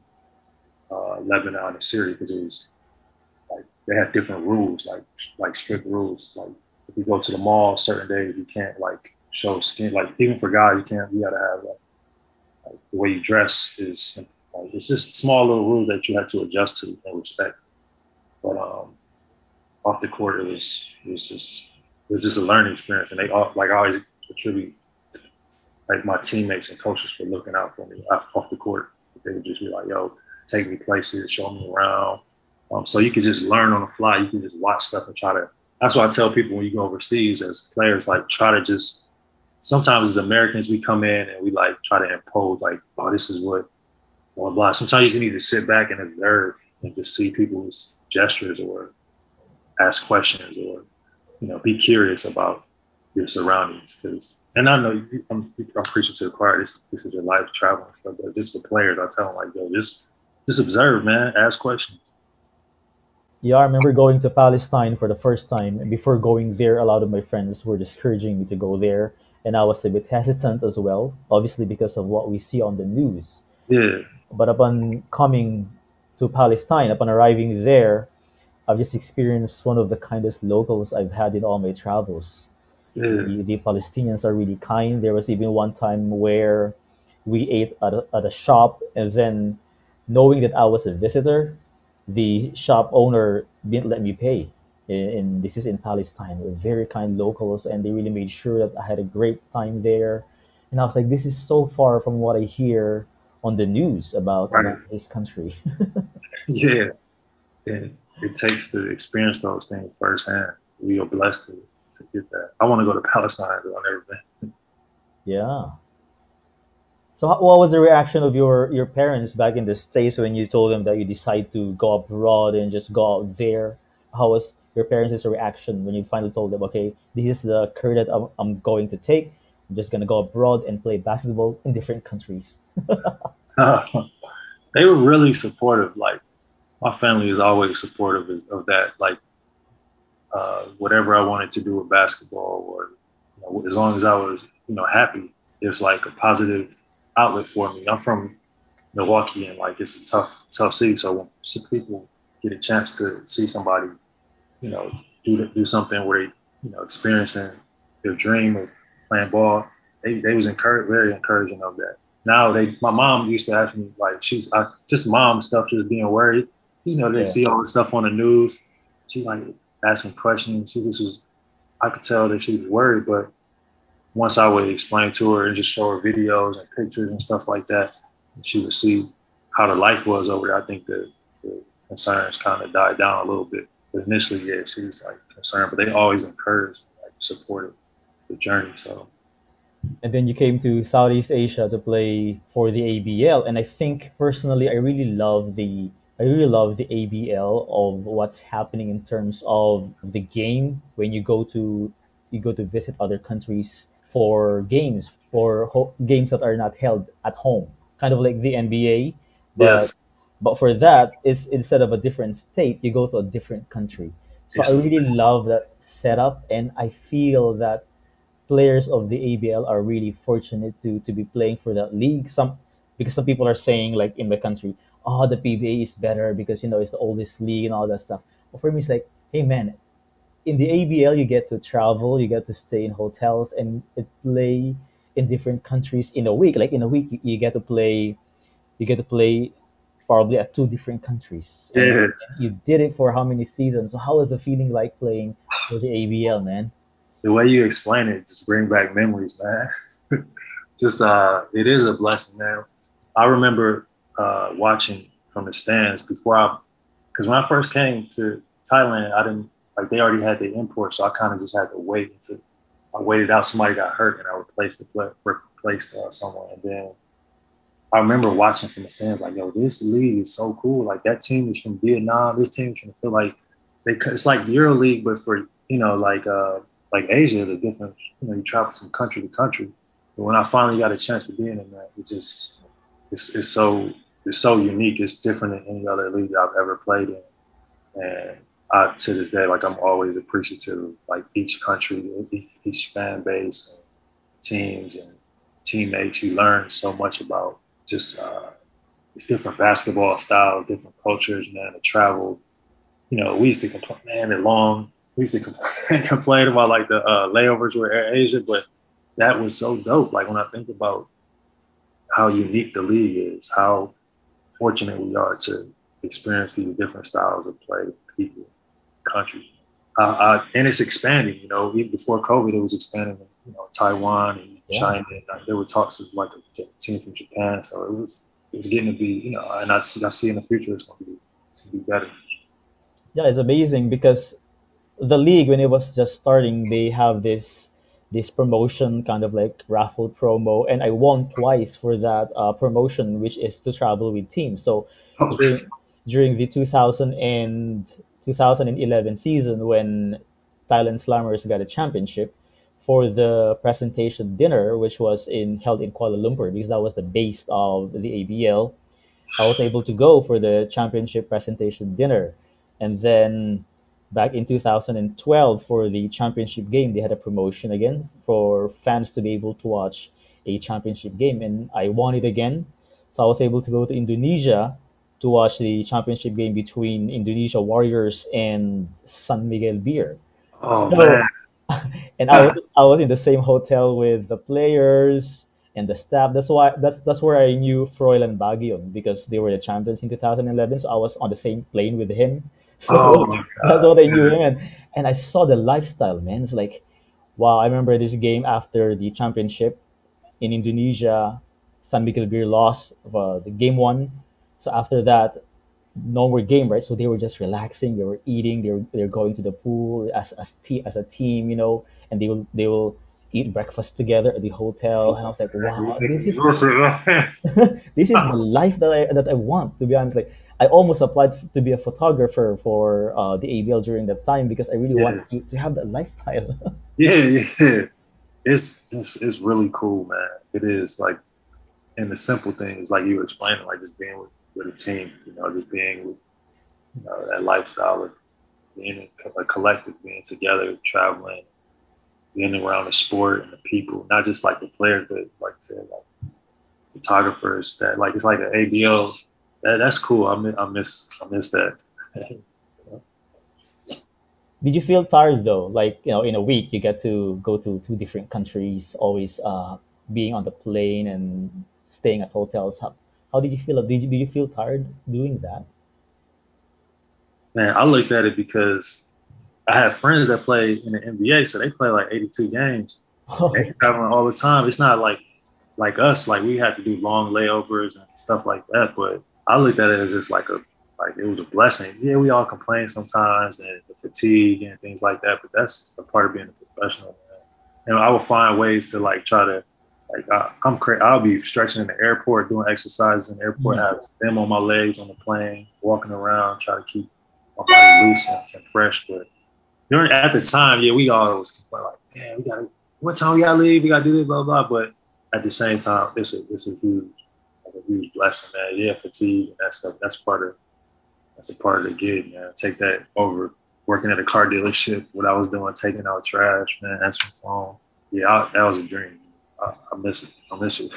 Lebanon and Syria because it was like they had different rules, like strict rules. Like if you go to the mall certain days, you can't like show skin. Like even for guys, you gotta have like the way you dress is. It's just small little rules that you had to adjust to and respect. But off the court, it was just a learning experience, and they all like I always attribute like my teammates and coaches for looking out for me off the court. They would just be like, "Yo, take me places, show me around." So you could just learn on the fly. You can just watch stuff and try to. That's why I tell people when you go overseas as players, like try to just. Sometimes as Americans, we come in and we like try to impose like, "Oh, this is what." Blah, blah. Sometimes you need to sit back and observe and just see people's gestures or ask questions or, be curious about your surroundings. And I know I'm preaching to the choir. This is your life, traveling and stuff. But just for players, I tell them like, yo, just observe, man. Ask questions. Yeah, I remember going to Palestine for the first time. And before going there, a lot of my friends were discouraging me to go there. And I was a bit hesitant as well, obviously because of what we see on the news. Yeah. But upon coming to Palestine, upon arriving there, I've just experienced one of the kindest locals I've had in all my travels. Yeah. The Palestinians are really kind. There was even one time where we ate at a shop, and then knowing that I was a visitor, the shop owner didn't let me pay. And this is in Palestine. They're very kind locals, and they really made sure that I had a great time there. And I was like, this is so far from what I hear on the news about this country. Yeah. And it takes to experience those things firsthand. We are blessed to get that. I want to go to Palestine, but I've never been. Yeah. So what was the reaction of your parents back in the States when you told them that you decided to go abroad and just go out there? How was your parents' reaction when you finally told them, okay, this is the career that I'm going to take. I'm just going to go abroad and play basketball in different countries. They were really supportive. Like my family is always supportive of that. Like whatever I wanted to do with basketball, or as long as I was happy, it was like a positive outlet for me. I'm from Milwaukee, and like it's a tough city. So when some people get a chance to see somebody, you know, do something where they, you know, experiencing their dream of playing ball, they was very encouraging of that. Now my mom used to ask me like just mom stuff, just being worried. You know, they see all the stuff on the news. She like asking questions. I could tell that she was worried, but once I would explain to her and just show her videos and pictures and stuff like that, she would see how the life was over there. I think the concerns kind of died down a little bit. But initially, yeah, she was like concerned, but they always encouraged, like supported the journey. So. And then you came to Southeast Asia to play for the ABL, and I think personally, I really love the ABL of what's happening in terms of the game when you go to visit other countries for games games that are not held at home, kind of like the NBA, but Yes. for that is instead of a different state, you go to a different country. So I It's, really love that setup, and I feel that players of the ABL are really fortunate to be playing for that league. Because some people are saying like in the country, oh, the PBA is better because it's the oldest league and all that stuff. But for me, it's like, hey man, in the ABL you get to travel, you get to stay in hotels and play in different countries in a week. Like in a week, you get to play probably at two different countries, and yeah. you did it for how many seasons? So how was the feeling like playing for the ABL, man? The way you explain it just bring back memories, man. Just it is a blessing, man. I remember watching from the stands because when I first came to Thailand, I didn't like they already had the import, so I kind of just had to wait until I waited out. Somebody got hurt, and I replaced someone. And then I remember watching from the stands, like, yo, this league is so cool. Like that team is from Vietnam. This team is from feel like it's like Euro League, but for like Asia, the different, you travel from country to country. But when I finally got a chance to be in it, man, it's so unique. It's different than any other league I've ever played in. And to this day, like I'm always appreciative of like each country, each fan base, and teams and teammates. You learn so much about just it's different basketball styles, different cultures, man. To travel, we used to complain, man, they're long. We used to complain about like the layovers with Air Asia, but that was so dope. Like when I think about how unique the league is, how fortunate we are to experience these different styles of play, people, countries. And it's expanding, even before COVID, it was expanding in Taiwan and Yeah. China. And there were talks of like a team from Japan. So it was getting to be, and I see in the future it's going to be better. Yeah, it's amazing because the league, when it was just starting, they have this promotion, kind of like raffle promo, and I won twice for that promotion, which is to travel with teams. So during during the 2011 season, when Thailand Slammers got a championship, for the presentation dinner, which was in held in Kuala Lumpur, because that was the base of the ABL, I was able to go for the championship presentation dinner. And then back in 2012 for the championship game, they had a promotion again for fans to be able to watch a championship game. And I won it again. So I was able to go to Indonesia to watch the championship game between Indonesia Warriors and San Miguel Beer. Oh man. So, and I was in the same hotel with the players and the staff. That's where I knew Froilan Baguion because they were the champions in 2011. So I was on the same plane with him. Oh So my that's God. what I knew him, and I saw the lifestyle, man. It's like, wow. I remember this game after the championship in Indonesia. San Miguel Beer lost the game one. So after that, no more game, right? So they were just relaxing. They were eating. They're going to the pool as a team, and they will eat breakfast together at the hotel. And I was like, wow, this is the life that I want. To be honest, like I almost applied to be a photographer for the ABL during that time because I really Yeah. wanted to have that lifestyle. Yeah, yeah. It's really cool, man. It is like, and the simple things like you were explaining, like just being with a team, just being with that lifestyle of being a collective, being together, traveling, being around the sport and the people, not just like the players, but like I said, like photographers that like it's like an ABL. That's cool. I miss that. Did you feel tired though? Like, in a week you get to go to two different countries, always being on the plane and staying at hotels. How did you feel? Did you feel tired doing that? Man, I looked at it because I have friends that play in the NBA, so they play like 82 games. They traveling all the time. It's not like us, like we had to do long layovers and stuff like that. But I looked at it as just like it was a blessing. Yeah, we all complain sometimes and the fatigue and things like that, but that's a part of being a professional, man. And I will find ways to like try to like I'll be stretching in the airport, doing exercises in the airport, have them on my legs on the plane, walking around, try to keep my body loose and fresh. But at the time, yeah, we always complain like, man, what time we gotta leave? We gotta do this, blah blah. But at the same time, it's a huge blessing, man. Yeah, fatigue and that stuff. That's a part of the gig, man. Take that over working at a car dealership. What I was doing, taking out trash, man, answering phone. Yeah, that was a dream. I miss it. I miss it.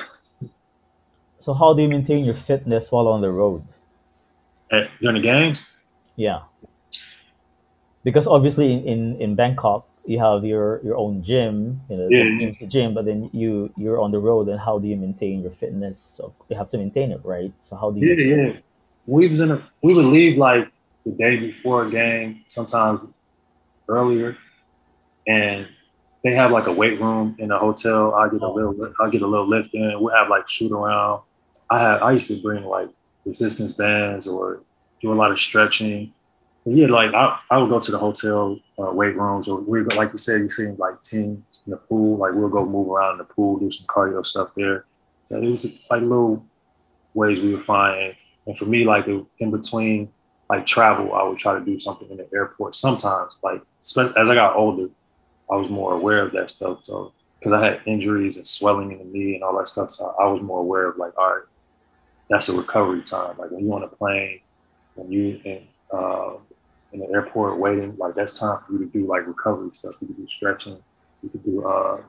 So how do you maintain your fitness while on the road? During the games? Yeah, because obviously in Bangkok you have your own gym, Yeah, the team's gym, but then you're on the road, and how do you maintain your fitness? So you have to maintain it, right? So how do yeah, you? yeah. We would leave like the day before a game, sometimes earlier, and they have like a weight room in the hotel. Oh, I'll get a little lift in. We'll have like shoot around. I used to bring like resistance bands or do a lot of stretching. But yeah, like I would go to the hotel weight rooms, or we like you said, you see like teams in the pool. Like we'll go move around in the pool, do some cardio stuff there. So it was like little ways we would find. And for me, like in between like travel, I would try to do something in the airport sometimes. Like as I got older, I was more aware of that stuff. So because I had injuries and swelling in the knee and all that stuff, so I was more aware of like, all right, that's a recovery time. Like when you're on a plane, when you in the airport waiting, like that's time for you to do like recovery stuff. You could do stretching, you could do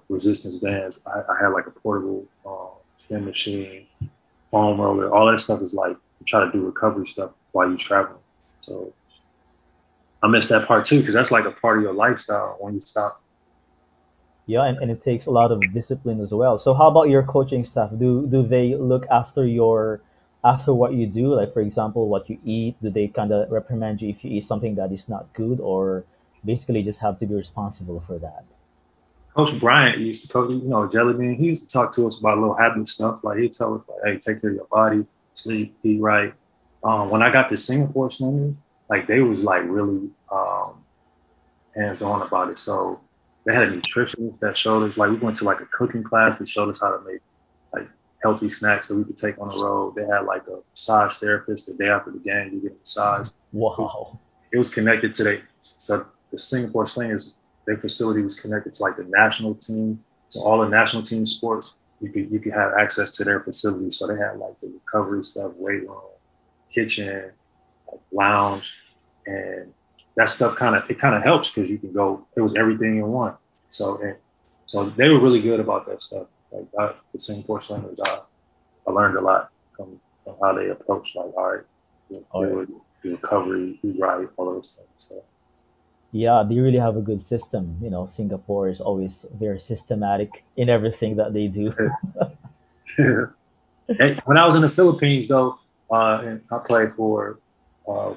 resistance bands. I had like a portable stem machine, foam roller. All that stuff is like you try to do recovery stuff while you're traveling. So I miss that part too, because that's like a part of your lifestyle when you stop. yeah, and it takes a lot of discipline as well. So how about your coaching staff? Do they look after after what you do? Like for example, what you eat? Do they kind of reprimand you if you eat something that is not good, or basically just have to be responsible for that? Coach Bryant used to coach, Jellybean. He used to talk to us about little habit stuff. Like he'd tell us, like, "Hey, take care of your body, sleep, eat right." When I got to Singapore swimming, like they was like really hands on about it. So they had a nutritionist that showed us. Like we went to like a cooking class that showed us how to make like healthy snacks that we could take on the road. They had like a massage therapist the day after the game. You get a massage. Wow. It was connected to the Singapore Slingers. Their facility was connected to like the national team. So all the national team sports, you could have access to their facility. So they had like the recovery stuff, weight room, kitchen, like lounge, and that stuff kind of helps because you can go. It was everything in one. So they were really good about that stuff. Like the Singapore Slingers, I learned a lot from how they approach like, all right, Oh, yeah. the recovery, eat right, all those things. So. Yeah, they really have a good system. Singapore is always very systematic in everything that they do. When I was in the Philippines, though, and I played for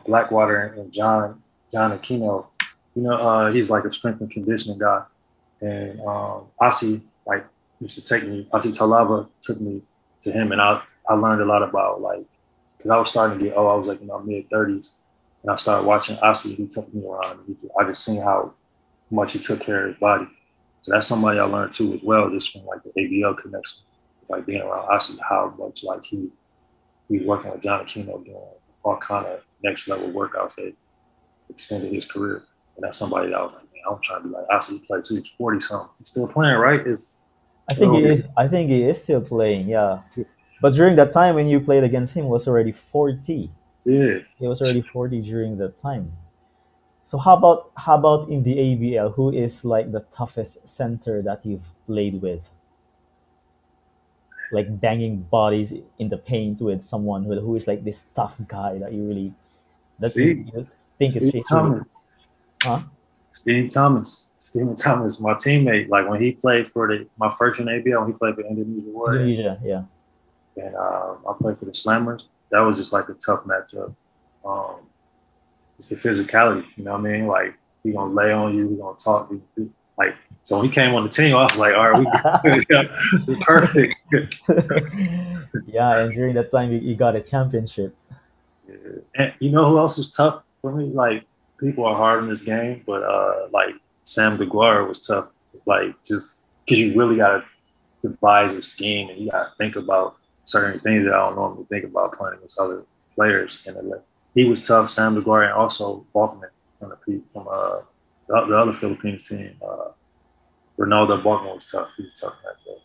Blackwater and John Aquino. He's like a strength and conditioning guy. And Asi like used to take me. Asi Talava took me to him, and I learned a lot about like because I was starting to get I was like in my mid-30s, and I started watching Asi. He took me around. I just seen how much he took care of his body. So that's somebody I learned too as well, just from like the ABL connection. It's like being around Asi, how much like he's working with John Aquino doing all kind of next level workouts that extended his career. And that's somebody that I was like, man, I'm trying to be like Asi. He played too. He's 40 something. He's still playing, right? It's I think oh, he is. I think he is still playing. Yeah, but during that time when you played against him, was already 40. yeah. He was already 40 during that time. So how about in the ABL? Who is like the toughest center that you've played with? like banging bodies in the paint with someone who is like this tough guy that you really Steve, you think Steve it's really, Thomas, huh? Stephen Thomas, my teammate. Like when he played for my first in ABL, he played for Indonesia Warriors, Indonesia, yeah. and I played for the Slammers. That was just like a tough matchup. Um, it's the physicality, you know what I mean? Like he gonna lay on you, he gonna talk, like. So when he came on the team, I was like, all right, we're perfect. Yeah, and during that time you got a championship. Yeah. And you know who else was tough for me? Like people are hard in this game, but like Sam DeGuara was tough. Like just because you really gotta devise a scheme and you gotta think about certain things that I don't normally think about playing against other players. And he was tough. Sam DeGuara and also Balkman from the other Philippines team. Ronaldo Balkman was tough. He was tough in that game.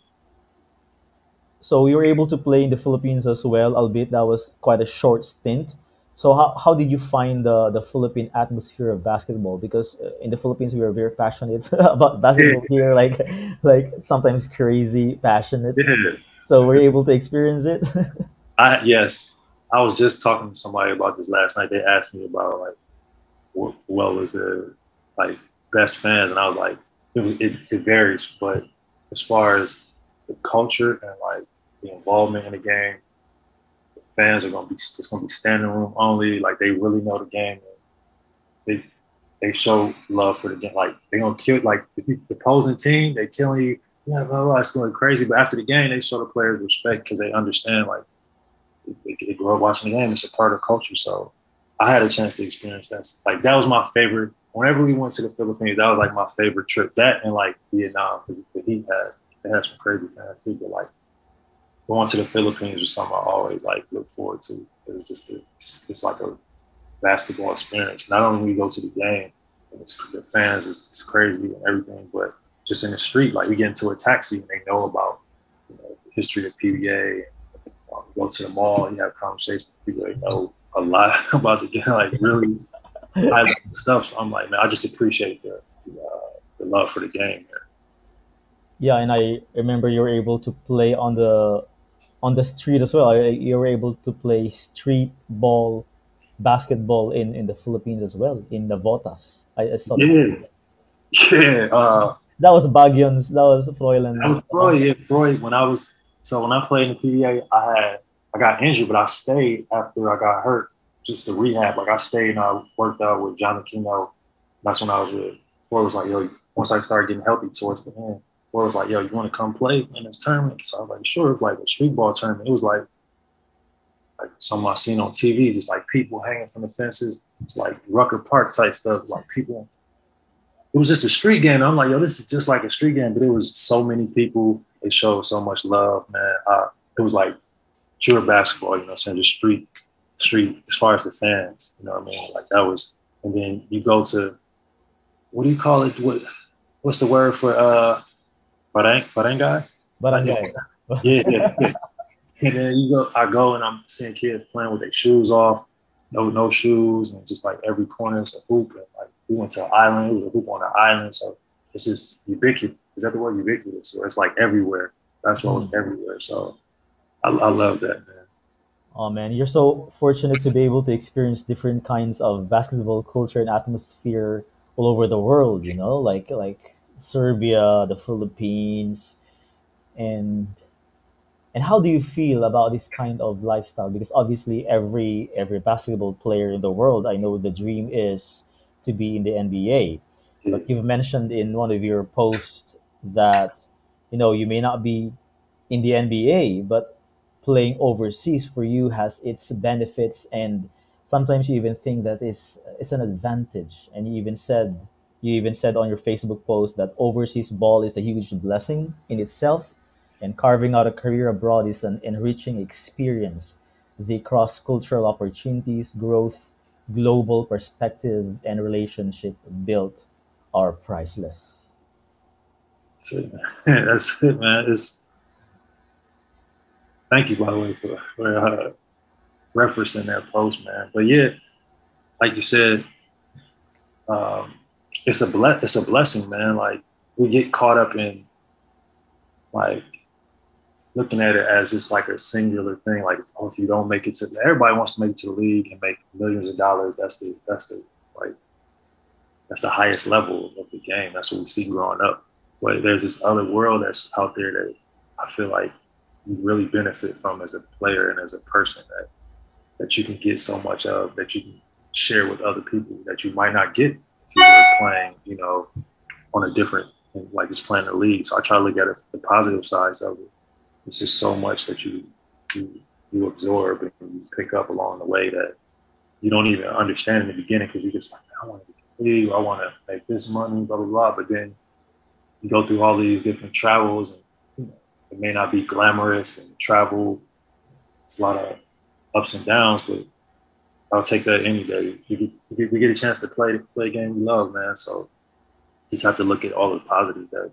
So you were able to play in the Philippines as well, albeit that was quite a short stint. So how did you find the Philippine atmosphere of basketball? Because in the Philippines we are very passionate about basketball here, like sometimes crazy passionate. Yeah. So were you able to experience it? Yes. I was just talking to somebody about this last night. They asked me about like what was the like best fans, and I was like, it varies, but as far as the culture and like the involvement in the game, the fans are it's gonna be standing room only. Like they really know the game. And they show love for the game. Like they gonna kill. Like if the opposing team, they killing you. Yeah, blah, blah, it's going crazy. But after the game, they show the players respect because they understand like they grow up watching the game. It's a part of culture. So I had a chance to experience that. Like that was my favorite. Whenever we went to the Philippines, that was like my favorite trip. That and like Vietnam, because they had some crazy fans too. But like going to the Philippines was something I always like look forward to. It was just like a basketball experience. Not only when we go to the game, and the fans is crazy and everything, but just in the street, like we get into a taxi and they know about the history of PBA. Go to the mall and you have conversations with people that know a lot about the game, like really high level stuff. So I'm like, man, I just appreciate the love for the game here. Yeah, and I remember you were able to play on the street as well. You were able to play street ball basketball in the Philippines as well, in the Votas. I saw that. Yeah, yeah. That was Baguion's. That was Froilan. That was Freud. Yeah, Freud. When I played in the PBA, I got injured, but I stayed after I got hurt just to rehab. Like I stayed and I worked out with John Aquino. That's when I was with. Freud was like, yo, once I started getting healthy towards the end, Freud was like, yo, you want to come play in this tournament? So I was like, sure. It was like a street ball tournament. It was like something I seen on TV, just like people hanging from the fences. It's like Rucker Park type stuff, like people. It was just a street game. I'm like, yo, this is just like a street game, but it was so many people. It showed so much love, man. It was like pure basketball, you know what I'm saying? Just street, as far as the fans, you know what I mean? Like that was, and then you go to, what do you call it? What's the word for barangay? Barangay. Yeah. And then I go and I'm seeing kids playing with their shoes off, no shoes, and just like every corner is a hoop. And like we went to an island, it was a hoop on an island, so it's just ubiquitous. Is that the word, ubiquitous? So it's like everywhere. That's what was everywhere. So I love that, man. Oh man, you're so fortunate to be able to experience different kinds of basketball culture and atmosphere all over the world. You know, like Serbia, the Philippines, and and how do you feel about this kind of lifestyle? Because obviously, every basketball player in the world, I know the dream is to be in the NBA. Yeah. But you've mentioned in one of your posts that you may not be in the NBA, but playing overseas for you has its benefits, and sometimes you even think that it's an advantage. And you even said on your Facebook post that overseas ball is a huge blessing in itself, and carving out a career abroad is an enriching experience. The cross cultural opportunities, growth, global perspective, and relationship built are priceless. That's it, man. That's it, man. Thank you, by the way, for referencing that post, man. But yeah, like you said, um, it's a blessing, man. Like we get caught up in like looking at it as just like a singular thing. Like, oh, if you don't make it to, everybody wants to make it to the league and make millions of dollars. That's the highest level of the game. That's what we see growing up. But there's this other world that's out there that I feel like you really benefit from as a player and as a person, that you can get so much of, that you can share with other people that you might not get if you were playing, you know, on a different, like just playing the league. So I try to look at it, the positive sides of it. It's just so much that you absorb and you pick up along the way that you don't even understand in the beginning, because you're just like, I want to get to the league, I want to make this money, blah, blah, blah. But then you go through all these different travels, and you know, it may not be glamorous, and travel, it's a lot of ups and downs, but I'll take that any day. We get a chance to play a game we love, man. So just have to look at all the positives that,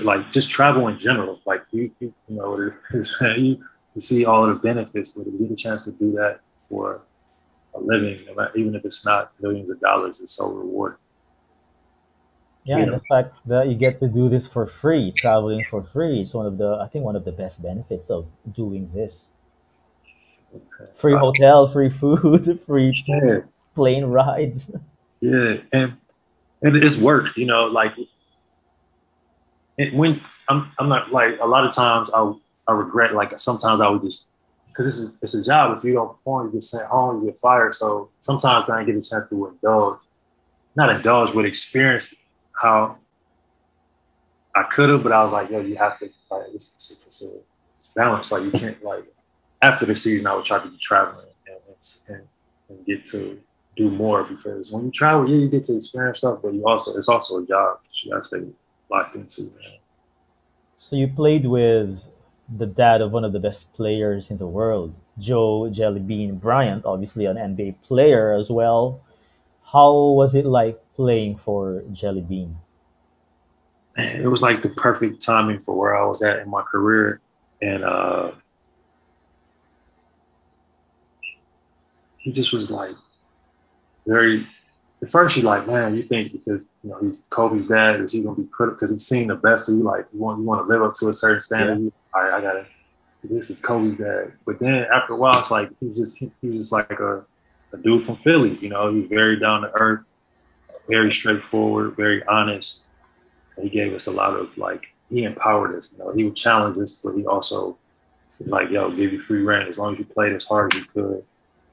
like just travel in general. Like you know what it is, man. You see all of the benefits, but if you get a chance to do that for a living, even if it's not millions of dollars, it's so rewarding. Yeah, and the fact that you get to do this for free, traveling for free, is I think one of the best benefits of doing this. Free hotel, free food, free plane rides. Yeah, and it's work, you know. Like when I'm not, like, a lot of times I regret, like sometimes I would just, because it's a job. If you don't perform, you get sent home, you get fired. So sometimes I didn't get a chance to not indulge, but experience how I could have. But I was like, yo, you have to, like, it's balance. Like you can't, like, after the season, I would try to be traveling and get to do more, because when you travel, yeah, you get to experience stuff, but it's also a job that you got to stay locked into, man. So you played with the dad of one of the best players in the world, Joe Jellybean Bryant, obviously an NBA player as well. How was it like playing for Jellybean? Man, it was like the perfect timing for where I was at in my career, and he just was like very. At first, you're like, man, you think because, you know, he's Kobe's dad, is he gonna be critical because he's seen the best of you? Like you want to live up to a certain standard. Yeah. All right, I gotta. This is Kobe's dad. But then after a while, it's like he's just like a dude from Philly. You know, he's very down to earth, very straightforward, very honest. And he gave us a lot of, like, he empowered us. You know, he would challenge us, but he also was like, yo, give you free reign as long as you played as hard as you could.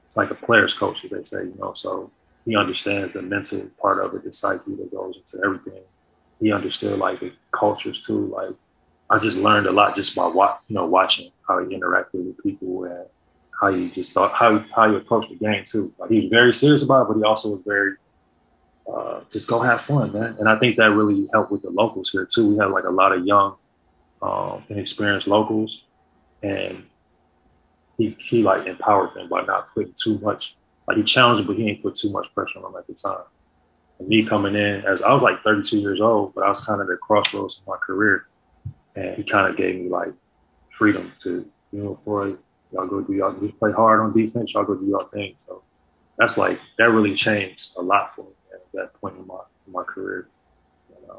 It's like a player's coach, as they say, you know. So he understands the mental part of it, the psyche that goes into everything. He understood, like, the cultures too. Like, I just learned a lot just by watching how he interacted with people and how you just thought, how you approach the game too. Like, he was very serious about it, but he also was very just go have fun, man. And I think that really helped with the locals here too. We had like a lot of young, inexperienced locals, and he like empowered them by not putting too much. Like, he challenged them, but he didn't put too much pressure on them at the time. And me coming in, as I was like 32 years old, but I was kind of at the crossroads in my career, and he kind of gave me like freedom to, you know, for y'all go do y'all, just play hard on defense, y'all go do y'all thing. So that's like, that really changed a lot for me at that point in my career. And,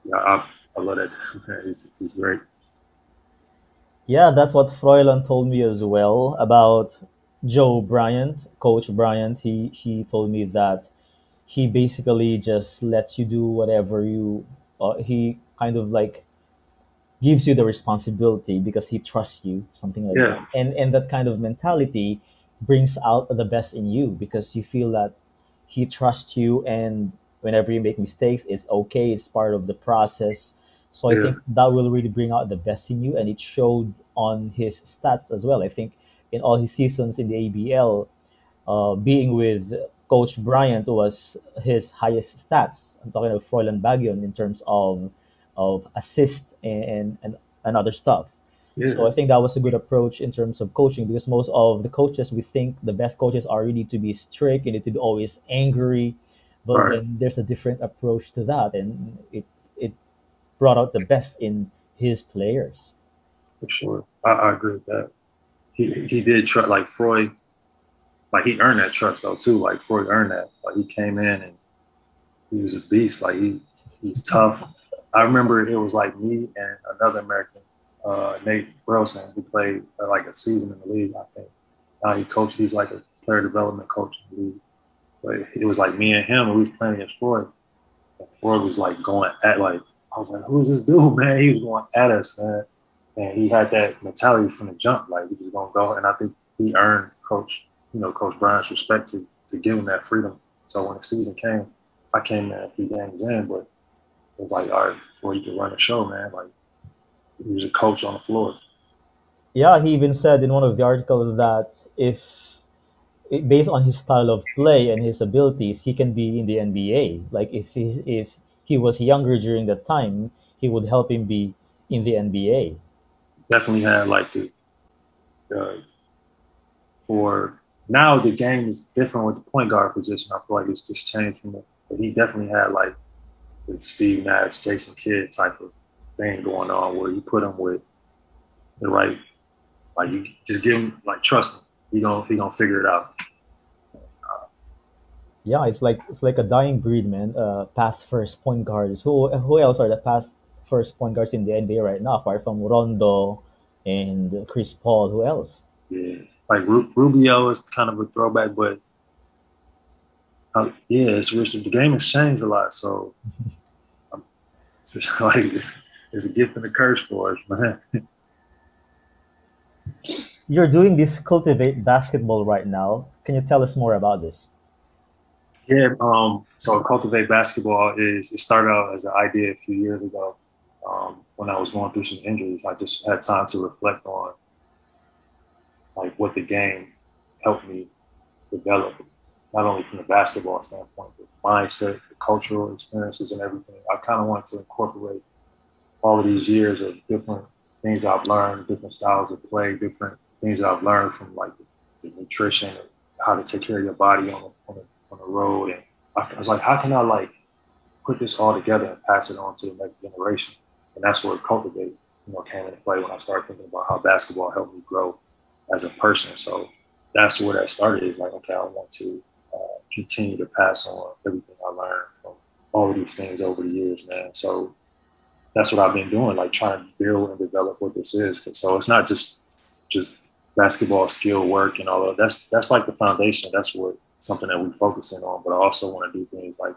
yeah, I love that. He's great. Yeah, that's what Froilan told me as well about Joe Bryant, Coach Bryant. He told me that he basically just lets you do whatever you. He kind of like gives you the responsibility because he trusts you, something like that. And that kind of mentality brings out the best in you because you feel that he trusts you, and whenever you make mistakes, it's okay. It's part of the process. So I think that will really bring out the best in you, and it showed on his stats as well. I think in all his seasons in the ABL, being with Coach Bryant was his highest stats. I'm talking about Froilan Baguion in terms of assist and other stuff. Yeah. So I think that was a good approach in terms of coaching, because most of the coaches, we think the best coaches are really to be strict, you need to be always angry, but then there's a different approach to that, and it brought out the best in his players. For sure, I agree with that. He did trust, like Freud, like he earned that trust though too. Like Freud earned that. Like he came in and he was a beast. Like he was tough. I remember it was like me and another American Nate Burleson, who played like a season in the league, I think. Now he's like a player development coach in the league. But it was like me and him, and we was playing against Froid. And Froid was like going at like, I was like, who's this dude, man? He was going at us, man. And he had that mentality from the jump, like he was gonna go. And I think he earned Coach Bryant's respect to give him that freedom. So when the season came, I came in a few games in, but it was like, all right, before you can run the show, man, like he was a coach on the floor. Yeah, he even said in one of the articles that based on his style of play and his abilities, he can be in the NBA. Like if he was younger during that time, he would help him be in the NBA. Definitely had like this. Uh, for now, the game is different with the point guard position. I feel like it's just changed from it. But he definitely had like the Steve Nash, Jason Kidd type of thing going on, where you put him with the right, like you just give him like trust him. He gonna figure it out. Yeah, it's like a dying breed, man. Pass first point guards. Who else are the pass first point guards in the NBA right now, apart from Rondo and Chris Paul? Who else? Yeah, like Rubio is kind of a throwback, but yeah, it's rich. The game has changed a lot, so it's just like it's a gift and a curse for us, man. You're doing this Cultivate basketball right now. Can you tell us more about this? Yeah, so Cultivate Basketball it started out as an idea a few years ago. When I was going through some injuries, I just had time to reflect on like what the game helped me develop, not only from the basketball standpoint, but mindset, the cultural experiences and everything. I kind of wanted to incorporate all of these years of different things I've learned, different styles of play, different things that I've learned from like the nutrition, how to take care of your body on the road. And I was like, how can I like put this all together and pass it on to the next generation? And that's where Cultivate, came into play when I started thinking about how basketball helped me grow as a person. So that's where that started. Is like, okay, I want to continue to pass on everything I learned from all of these things over the years, man. So that's what I've been doing, like trying to build and develop what this is. So it's not just basketball skill work and all of that. That's like the foundation. That's what something that we're focusing on. But I also want to do things like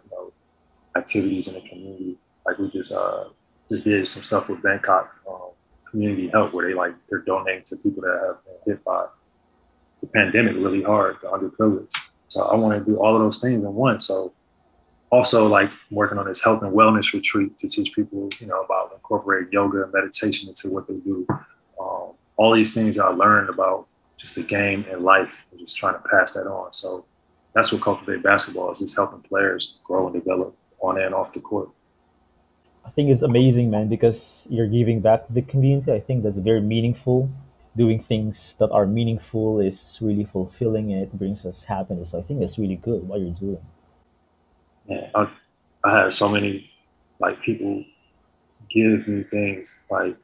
activities in the community. Like we just did some stuff with Bangkok community help, where they're donating to people that have been hit by the pandemic really hard, the underprivileged. So I want to do all of those things in one. So also like working on this health and wellness retreat to teach people, about incorporating yoga and meditation into what they do. All these things I learned about just the game and life, and just trying to pass that on. So that's what Cultivate Basketball is, just helping players grow and develop on and off the court. I think it's amazing, man, because you're giving back to the community. I think that's very meaningful. Doing things that are meaningful is really fulfilling and it brings us happiness. So I think that's really good what you're doing. And I had so many like people give me things like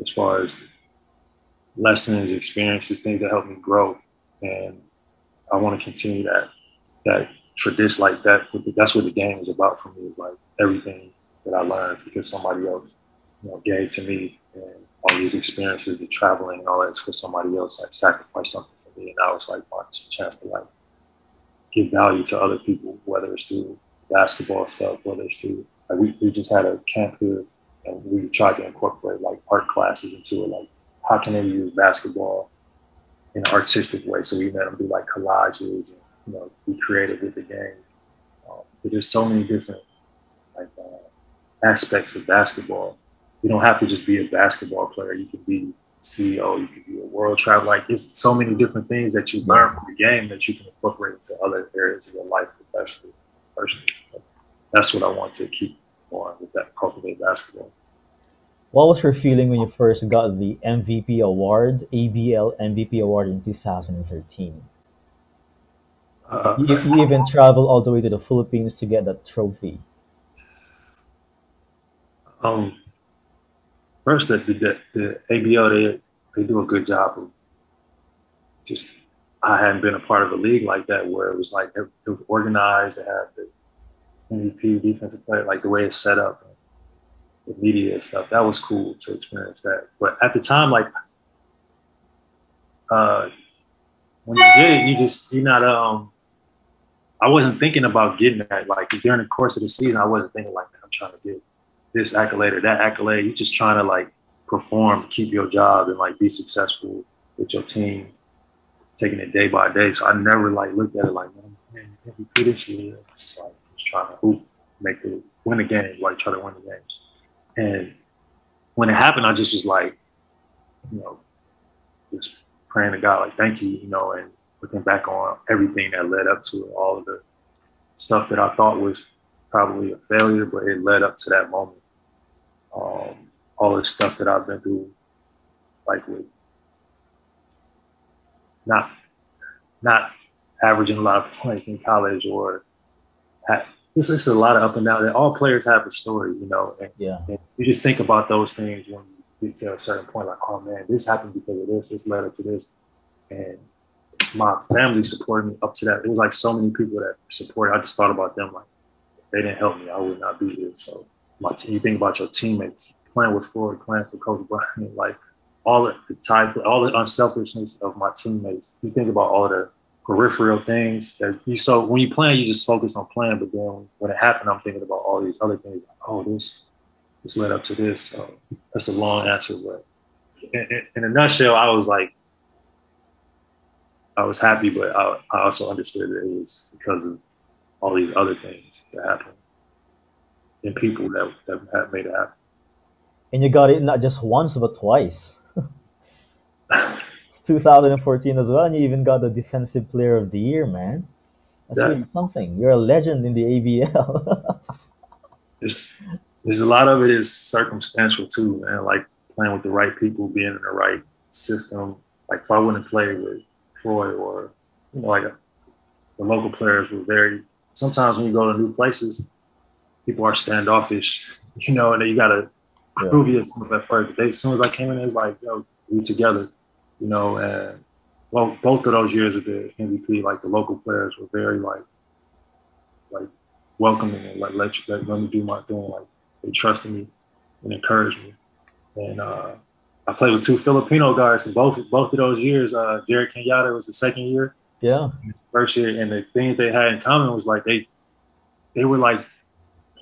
as far as lessons, experiences, things that help me grow. And I want to continue that tradition like that. That's what the game is about for me, is like everything that I learned because somebody else, gave to me, and all these experiences, the traveling and all that, because somebody else like sacrificed something for me. And now it's like my chance to like give value to other people, whether it's through basketball stuff, whether it's through like we just had a camp here and we tried to incorporate like art classes into it. Like how can they use basketball in an artistic way? So we made them do like collages and be creative with the game. Because there's so many different like aspects of basketball. You don't have to just be a basketball player. You can be CEO, you can be a world traveler. Like it's so many different things that you learn from the game that you can incorporate into other areas of your life professionally, personally. So that's what I want to keep on with that Cultivate Basketball. What was your feeling when you first got the MVP award, ABL MVP Award in 2013? You even traveled all the way to the Philippines to get that trophy. Um, First, the ABL they do a good job of just. I hadn't been a part of a league like that where it was like it was organized. It had the MVP defensive player, like the way it's set up. the media and stuff. That was cool to experience that. But at the time, like when you did it, you're not I wasn't thinking about getting that. Like during the course of the season, I wasn't thinking like I'm trying to get this accolade or that accolade. You're just trying to like perform, keep your job, and like be successful with your team, taking it day by day. So I never like looked at it like, man, MVP this year. It's just like just trying to hoop, win the game, like try to win the games. And when it happened, I just was like, just praying to God, like, thank you, and looking back on everything that led up to it, all of the stuff that I thought was probably a failure, but it led up to that moment. All the stuff that I've been through, like with not averaging a lot of points in college, or it's just a lot of up and down. All players have a story, and you just think about those things when you get to a certain point, like, oh man, this happened because of this led up to this. And my family supported me up to that. It was like so many people that supported. I just thought about them, like, if they didn't help me, I would not be here. So you think about your teammates, playing with Froilan, playing for Coach Bryant, like all the unselfishness of my teammates. You think about all the peripheral things that when you play, you just focus on playing, but then when it happened, I'm thinking about all these other things. Like, oh, this led up to this. So that's a long answer, but in a nutshell, I was happy, but I also understood that it was because of all these other things that happened and people that have made it happen. And you got it not just once, but twice. 2014 as well, and you even got the Defensive Player of the Year, man. That's really something. You're a legend in the ABL. There's a lot of it is circumstantial too, man. Like playing with the right people, being in the right system. Like if I wouldn't play with Troy or like the local players were very. Sometimes when you go to new places, people are standoffish, and then you gotta prove yourself at first. But as soon as I came in, it was like, yo, we together, and well, both of those years of the MVP, like the local players were very like welcoming and like let me do my thing. Like they trusted me and encouraged me. And I played with two Filipino guys in both of those years. Jared Kenyatta was the second year. Yeah. First year, and the thing they had in common was like they were like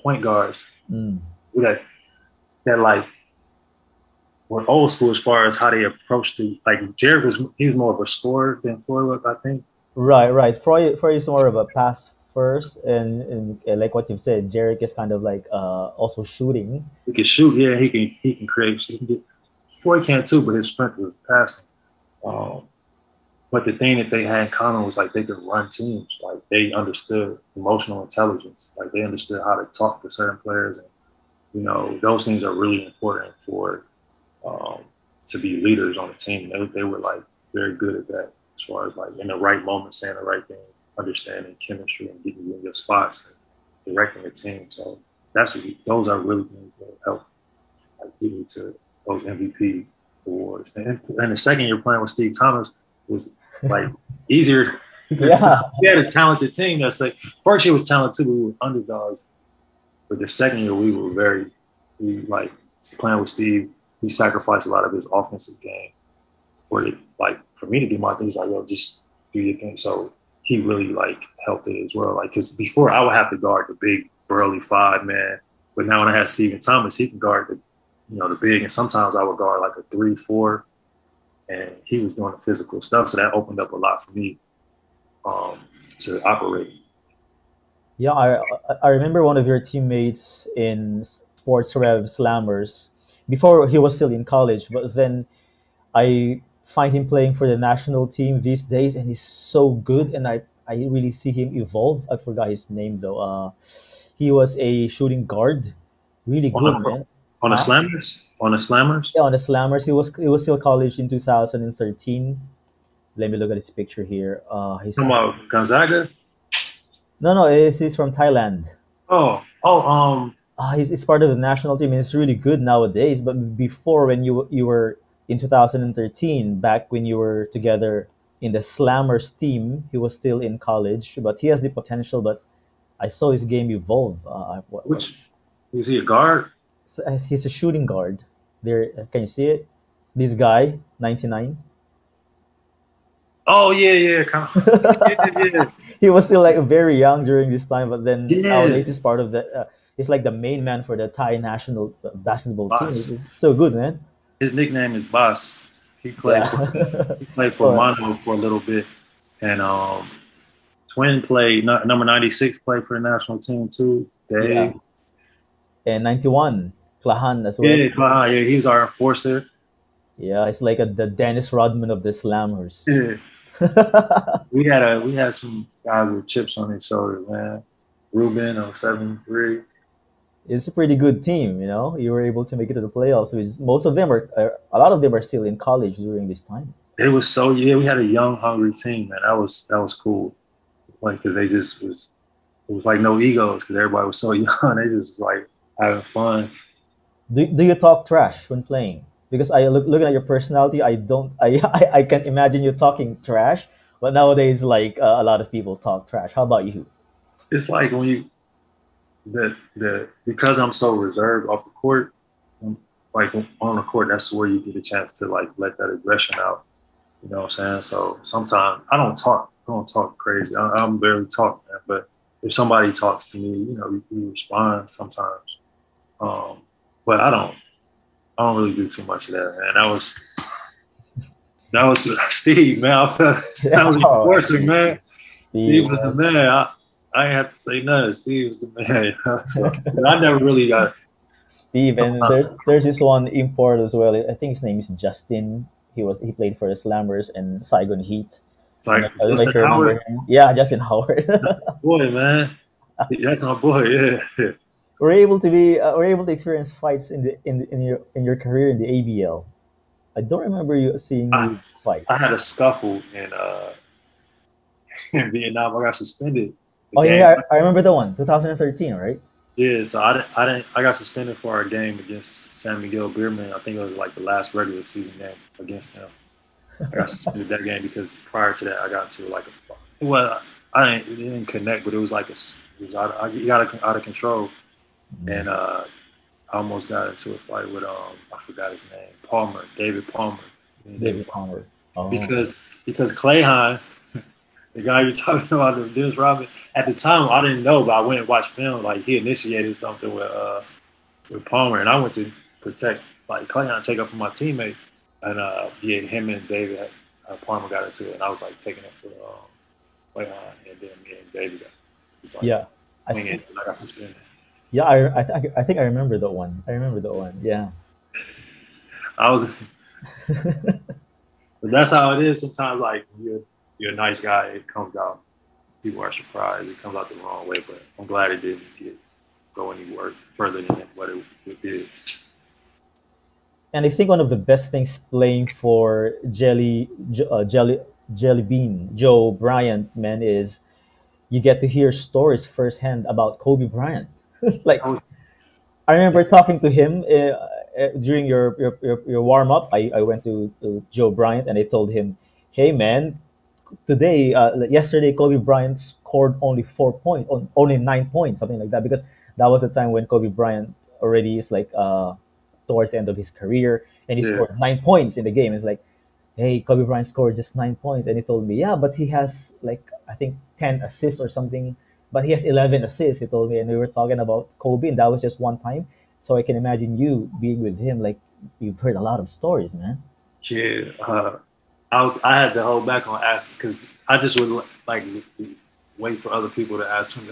point guards that like were old school as far as how they approached the like Jared was more of a scorer than Froilan, I think. Right. Froilan is more of a pass first, and like what you've said, Jared is kind of like also shooting. He can shoot, yeah. He can create. He can get. Froilan can too, but his strength was passing. But the thing that they had in common was like they could run teams. Like they understood emotional intelligence. Like they understood how to talk to certain players, and those things are really important for to be leaders on the team. They were like very good at that as far as like in the right moment saying the right thing, understanding chemistry and getting you in your spots and directing the team. So those are really things that help like get you to those MVP awards. And the second year playing with Steve Thomas was like easier. Yeah. We had a talented team. That's like first year was talented too. We were underdogs, but the second year we like playing with Steve. He sacrificed a lot of his offensive game for me to do my things. Like, yo, just do your thing. So he really like helped it as well. Like, cause before I would have to guard the big burly 5-man, but now when I have Stephen Thomas, he can guard the big, and sometimes I would guard like a 3-4. And he was doing the physical stuff, so that opened up a lot for me to operate. Yeah, I remember one of your teammates in Sports Rev Slammers before he was still in college, but then I find him playing for the national team these days, and he's so good, and I really see him evolve. I forgot his name though. He was a shooting guard, really good, man. On the Slammers? On the Slammers? Yeah, on the Slammers. He was still college in 2013. Let me look at his picture here. He's talking about Gonzaga? No, he's from Thailand. He's part of the national team, and it's really good nowadays. But before, when you were in 2013, back when you were together in the Slammers team, he was still in college. But he has the potential. But I saw his game evolve. Is he a guard? he's a shooting guard. There, can you see it? This guy, 99. Oh yeah, kind of. Yeah, He was still like very young during this time, but then yeah. nowadays he's part of the. He's like the main man for the Thai national basketball team. Boss. It's so good, man. His nickname is Boss. He played for Yeah. he played for Oh, Mono for a little bit, and Twin played number 96 played for the national team too. yeah. Dave. And 91, Klahan as well. Yeah, he was our enforcer. Yeah, it's like the Dennis Rodman of the Slammers. Yeah. We had some guys with chips on their shoulders, man. Ruben on 7-3. It's a pretty good team, you know. You were able to make it to the playoffs. Which most of them are, a lot of them are still in college during this time. It was so we had a young, hungry team, man. That was cool. Like, because it was like no egos because everybody was so young. They just like having fun. Do you talk trash when playing? Because looking at your personality, I don't I can imagine you talking trash. But nowadays, like a lot of people talk trash. How about you? It's like when you because I'm so reserved off the court, like on the court, that's where you get a chance to like let that aggression out. You know what I'm saying? So sometimes I don't talk crazy. I'm barely talking, man. But if somebody talks to me, you know, you respond sometimes. But I don't really do too much of that, man. That was Steve, man. I felt that was the enforcer, man. Steve was the man. I ain't have to say nothing. Steve was the man. So, I never really got Steve, and there's this one import as well. I think his name is Justin. He played for the Slammers and Saigon Heat. It's like I don't know if Justin you remember Howard. him. Yeah, Justin Howard. Boy, man. That's my boy, yeah. We're able to experience fights in your career in the ABL. I don't remember seeing you fight. I had a scuffle in Vietnam. I got suspended. Oh yeah, I remember the one, 2013, right? Yeah, so I got suspended for our game against San Miguel Beerman. I think it was like the last regular season game against them. I got suspended that game because prior to that I got into like it didn't connect, but it was like it got out of control, and I almost got into a fight with I forgot his name, David Palmer. David Palmer. Oh. Because Clayhan, the guy you're talking about, the Dennis Rodman, at the time I didn't know, but I went and watched film. Like he initiated something with Palmer, and I went to protect like Clayhan, take up for my teammate, and him and David Palmer got into it, and I was like taking it for Clayhan, and then me and David got I got suspended. Yeah, I think I remember that one. Yeah. I was, but that's how it is. Sometimes, like you're a nice guy, it comes out. People are surprised. It comes out the wrong way, but I'm glad it didn't go any further than what it did. And I think one of the best things playing for Jelly Bean Joe Bryant, man, is you get to hear stories firsthand about Kobe Bryant. Like I remember talking to him during your warm up. I went to Joe Bryant and I told him, "Hey man, yesterday Kobe Bryant scored only 4 points, only 9 points, something like that." Because that was the time when Kobe Bryant already is like towards the end of his career, and he scored 9 points in the game. It's like, hey, Kobe Bryant scored just 9 points, and he told me, yeah, but he has like I think 10 assists or something. But he has 11 assists, he told me, and we were talking about Kobe, and that was just one time. So I can imagine you being with him, like you've heard a lot of stories, man. Yeah, I had to hold back on asking because I just would like wait for other people to ask him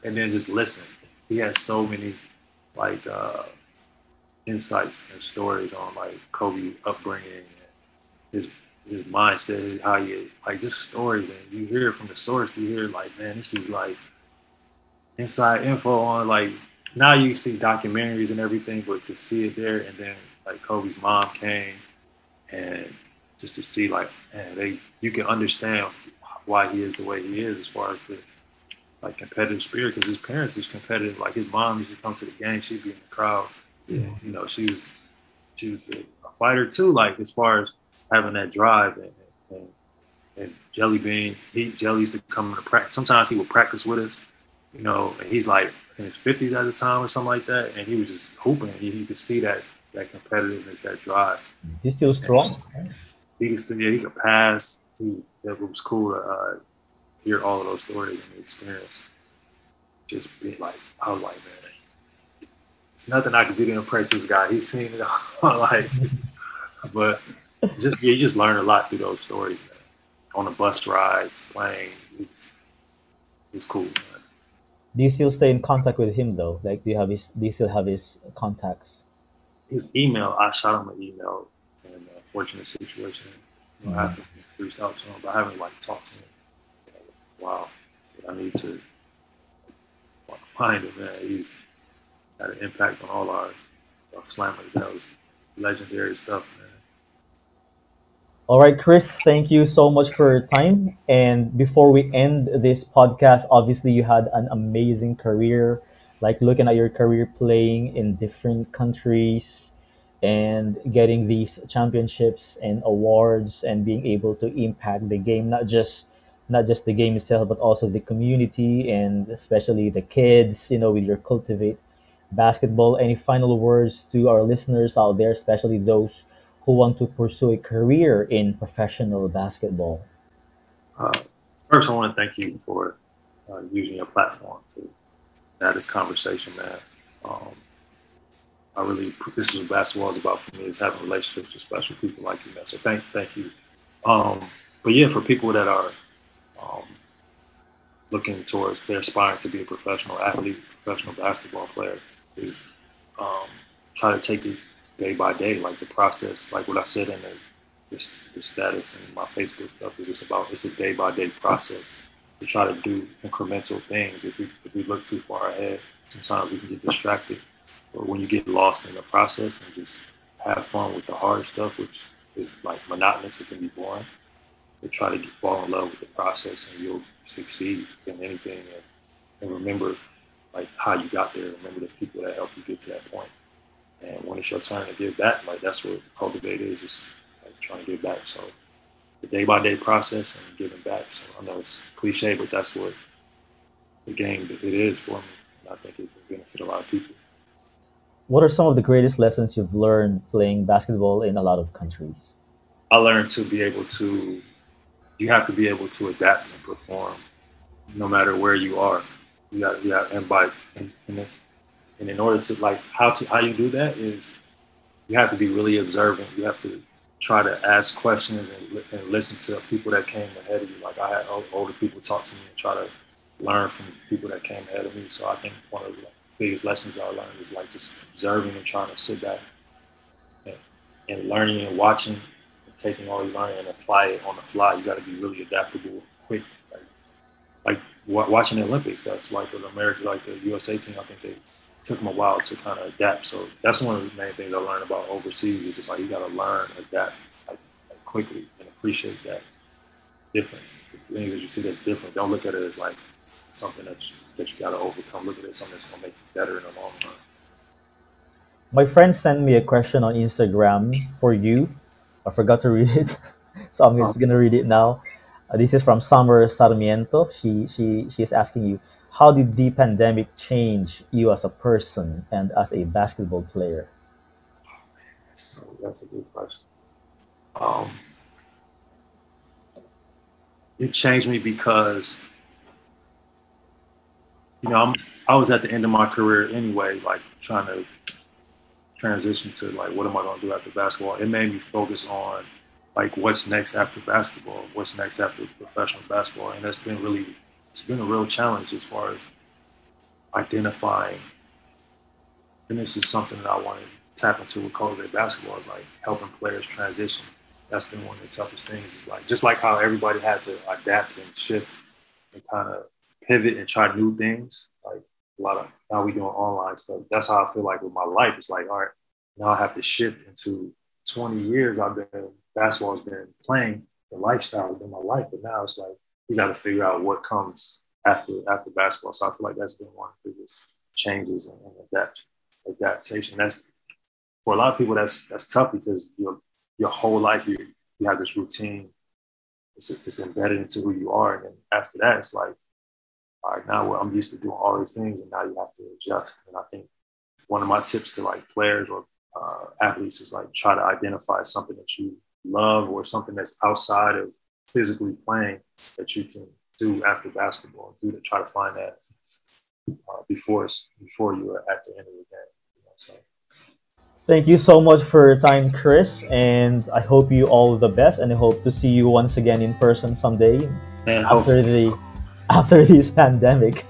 and then just listen. He has so many like insights and stories on like Kobe upbringing, and his mindset, how you like just stories, and you hear from the source. You hear like, man, this is like inside info on like now you see documentaries and everything, but to see it there, and then like Kobe's mom came, and just to see like, man, you can understand why he is the way he is as far as the like competitive spirit, because his parents is competitive. Like his mom used to come to the game, she'd be in the crowd. Yeah, you know, she was a fighter too. Like as far as having that drive, and Jelly Bean, Jelly used to come to practice. Sometimes he would practice with us, you know, and he's like in his 50s at the time or something like that, and he was just hooping. You could see that competitiveness, that drive. He's still strong. He could still, yeah, he could pass. It was cool to hear all of those stories and the experience. Just be like, I was like, man, it's nothing I could do to impress this guy. He's seen it all, like, but you just learn a lot through those stories, man. On the bus rides, playing, it was cool, man. Do you still stay in contact with him though? Like, do you still have his contacts? His email, I shot him an email in a fortunate situation. You know, I haven't reached out to him, but I haven't like talked to him. Wow, I need to find him, man. He's had an impact on all our slammers. That was legendary stuff, man. All right, Chris, thank you so much for your time. And before we end this podcast, obviously you had an amazing career, like looking at your career playing in different countries and getting these championships and awards and being able to impact the game, not just the game itself, but also the community and especially the kids, with your Cultivate basketball. Any final words to our listeners out there, especially those who want to pursue a career in professional basketball? Uh, First, I want to thank you for using your platform to have this conversation, man. This is what basketball is about for me, is having relationships with special people like you, man. So thank you. But yeah, for people that are looking towards, they're aspiring to be a professional athlete, professional basketball player, is try to take it day by day, like the process, like what I said in the status and my Facebook stuff is just about, it's a day by day process to try to do incremental things. If we look too far ahead, sometimes we can get distracted. But when you get lost in the process and just have fun with the hard stuff, which is like monotonous, it can be boring. But try to fall in love with the process, and you'll succeed in anything. And remember, like, how you got there. Remember the people that helped you get to that point. And when it's your turn to give back, like, that's what Cultivate is like trying to give back. So the day-by-day process and giving back. So I know it's cliche, but that's what the game it is for me. And I think it can benefit a lot of people. What are some of the greatest lessons you've learned playing basketball in a lot of countries? I learned to be able to, you have to be able to adapt and perform no matter where you are. And in order to, like, how you do that is you have to be really observant. You have to try to ask questions and listen to people that came ahead of you. Like, I had older people talk to me and try to learn from people that came ahead of me. So I think one of the biggest lessons I learned is like just observing and trying to sit back and learning and watching and taking all you learn and apply it on the fly. You got to be really adaptable, quick. Like watching the Olympics, that's like with America, like the USA team. I think they took them a while to kind of adapt. So that's one of the main things I learned about overseas is just like you got to learn, adapt like quickly and appreciate that difference. The things that you see that's different, don't look at it as like something that you got to overcome. Look at it as something that's going to make you better in the long run. My friend sent me a question on Instagram for you. I forgot to read it, so I'm just gonna read it now. This is from Summer Sarmiento. She's asking you, how did the pandemic change you as a person and as a basketball player? So that's a good question. It changed me because, I was at the end of my career anyway, like trying to transition to like, what am I going to do after basketball? It made me focus on like what's next after basketball, what's next after professional basketball. And it's been a real challenge as far as identifying. And this is something that I want to tap into with Cultivate Basketball, is like helping players transition. That's been one of the toughest things. Is like, just like how everybody had to adapt and shift and kind of pivot and try new things, like a lot of now we doing online stuff. That's how I feel like with my life. It's like, all right, now I have to shift into 20 years basketball has been playing, the lifestyle has been my life, but now it's like we got to figure out what comes after basketball. So I feel like that's been one of the biggest changes and adaptation. That's, for a lot of people, that's tough because your whole life you have this routine. It's embedded into who you are, and then after that, it's like all right, now I'm used to doing all these things, and now you have to adjust. And I think one of my tips to like players or athletes is like try to identify something that you love or something that's outside of physically playing that you can do after basketball. Do to try to find that before you are at the end of the game. You know, so. Thank you so much for your time, Chris, and I hope you all the best, and I hope to see you once again in person someday Man, after this pandemic.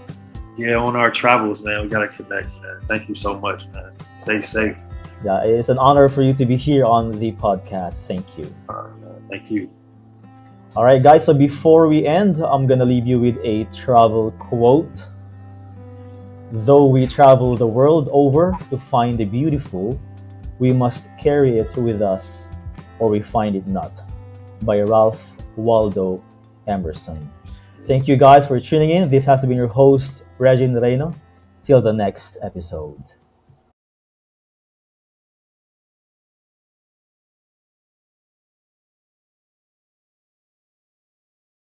Yeah, on our travels, man, we gotta connect, man. Thank you so much, man. Stay safe. Yeah, it's an honor for you to be here on the podcast. Thank you. All right, man. Thank you. All right, guys, so before we end, I'm gonna leave you with a travel quote. Though we travel the world over to find the beautiful, we must carry it with us or we find it not. By Ralph Waldo Emerson. Thank you guys for tuning in. This has been your host, Regin Reyno. Till the next episode.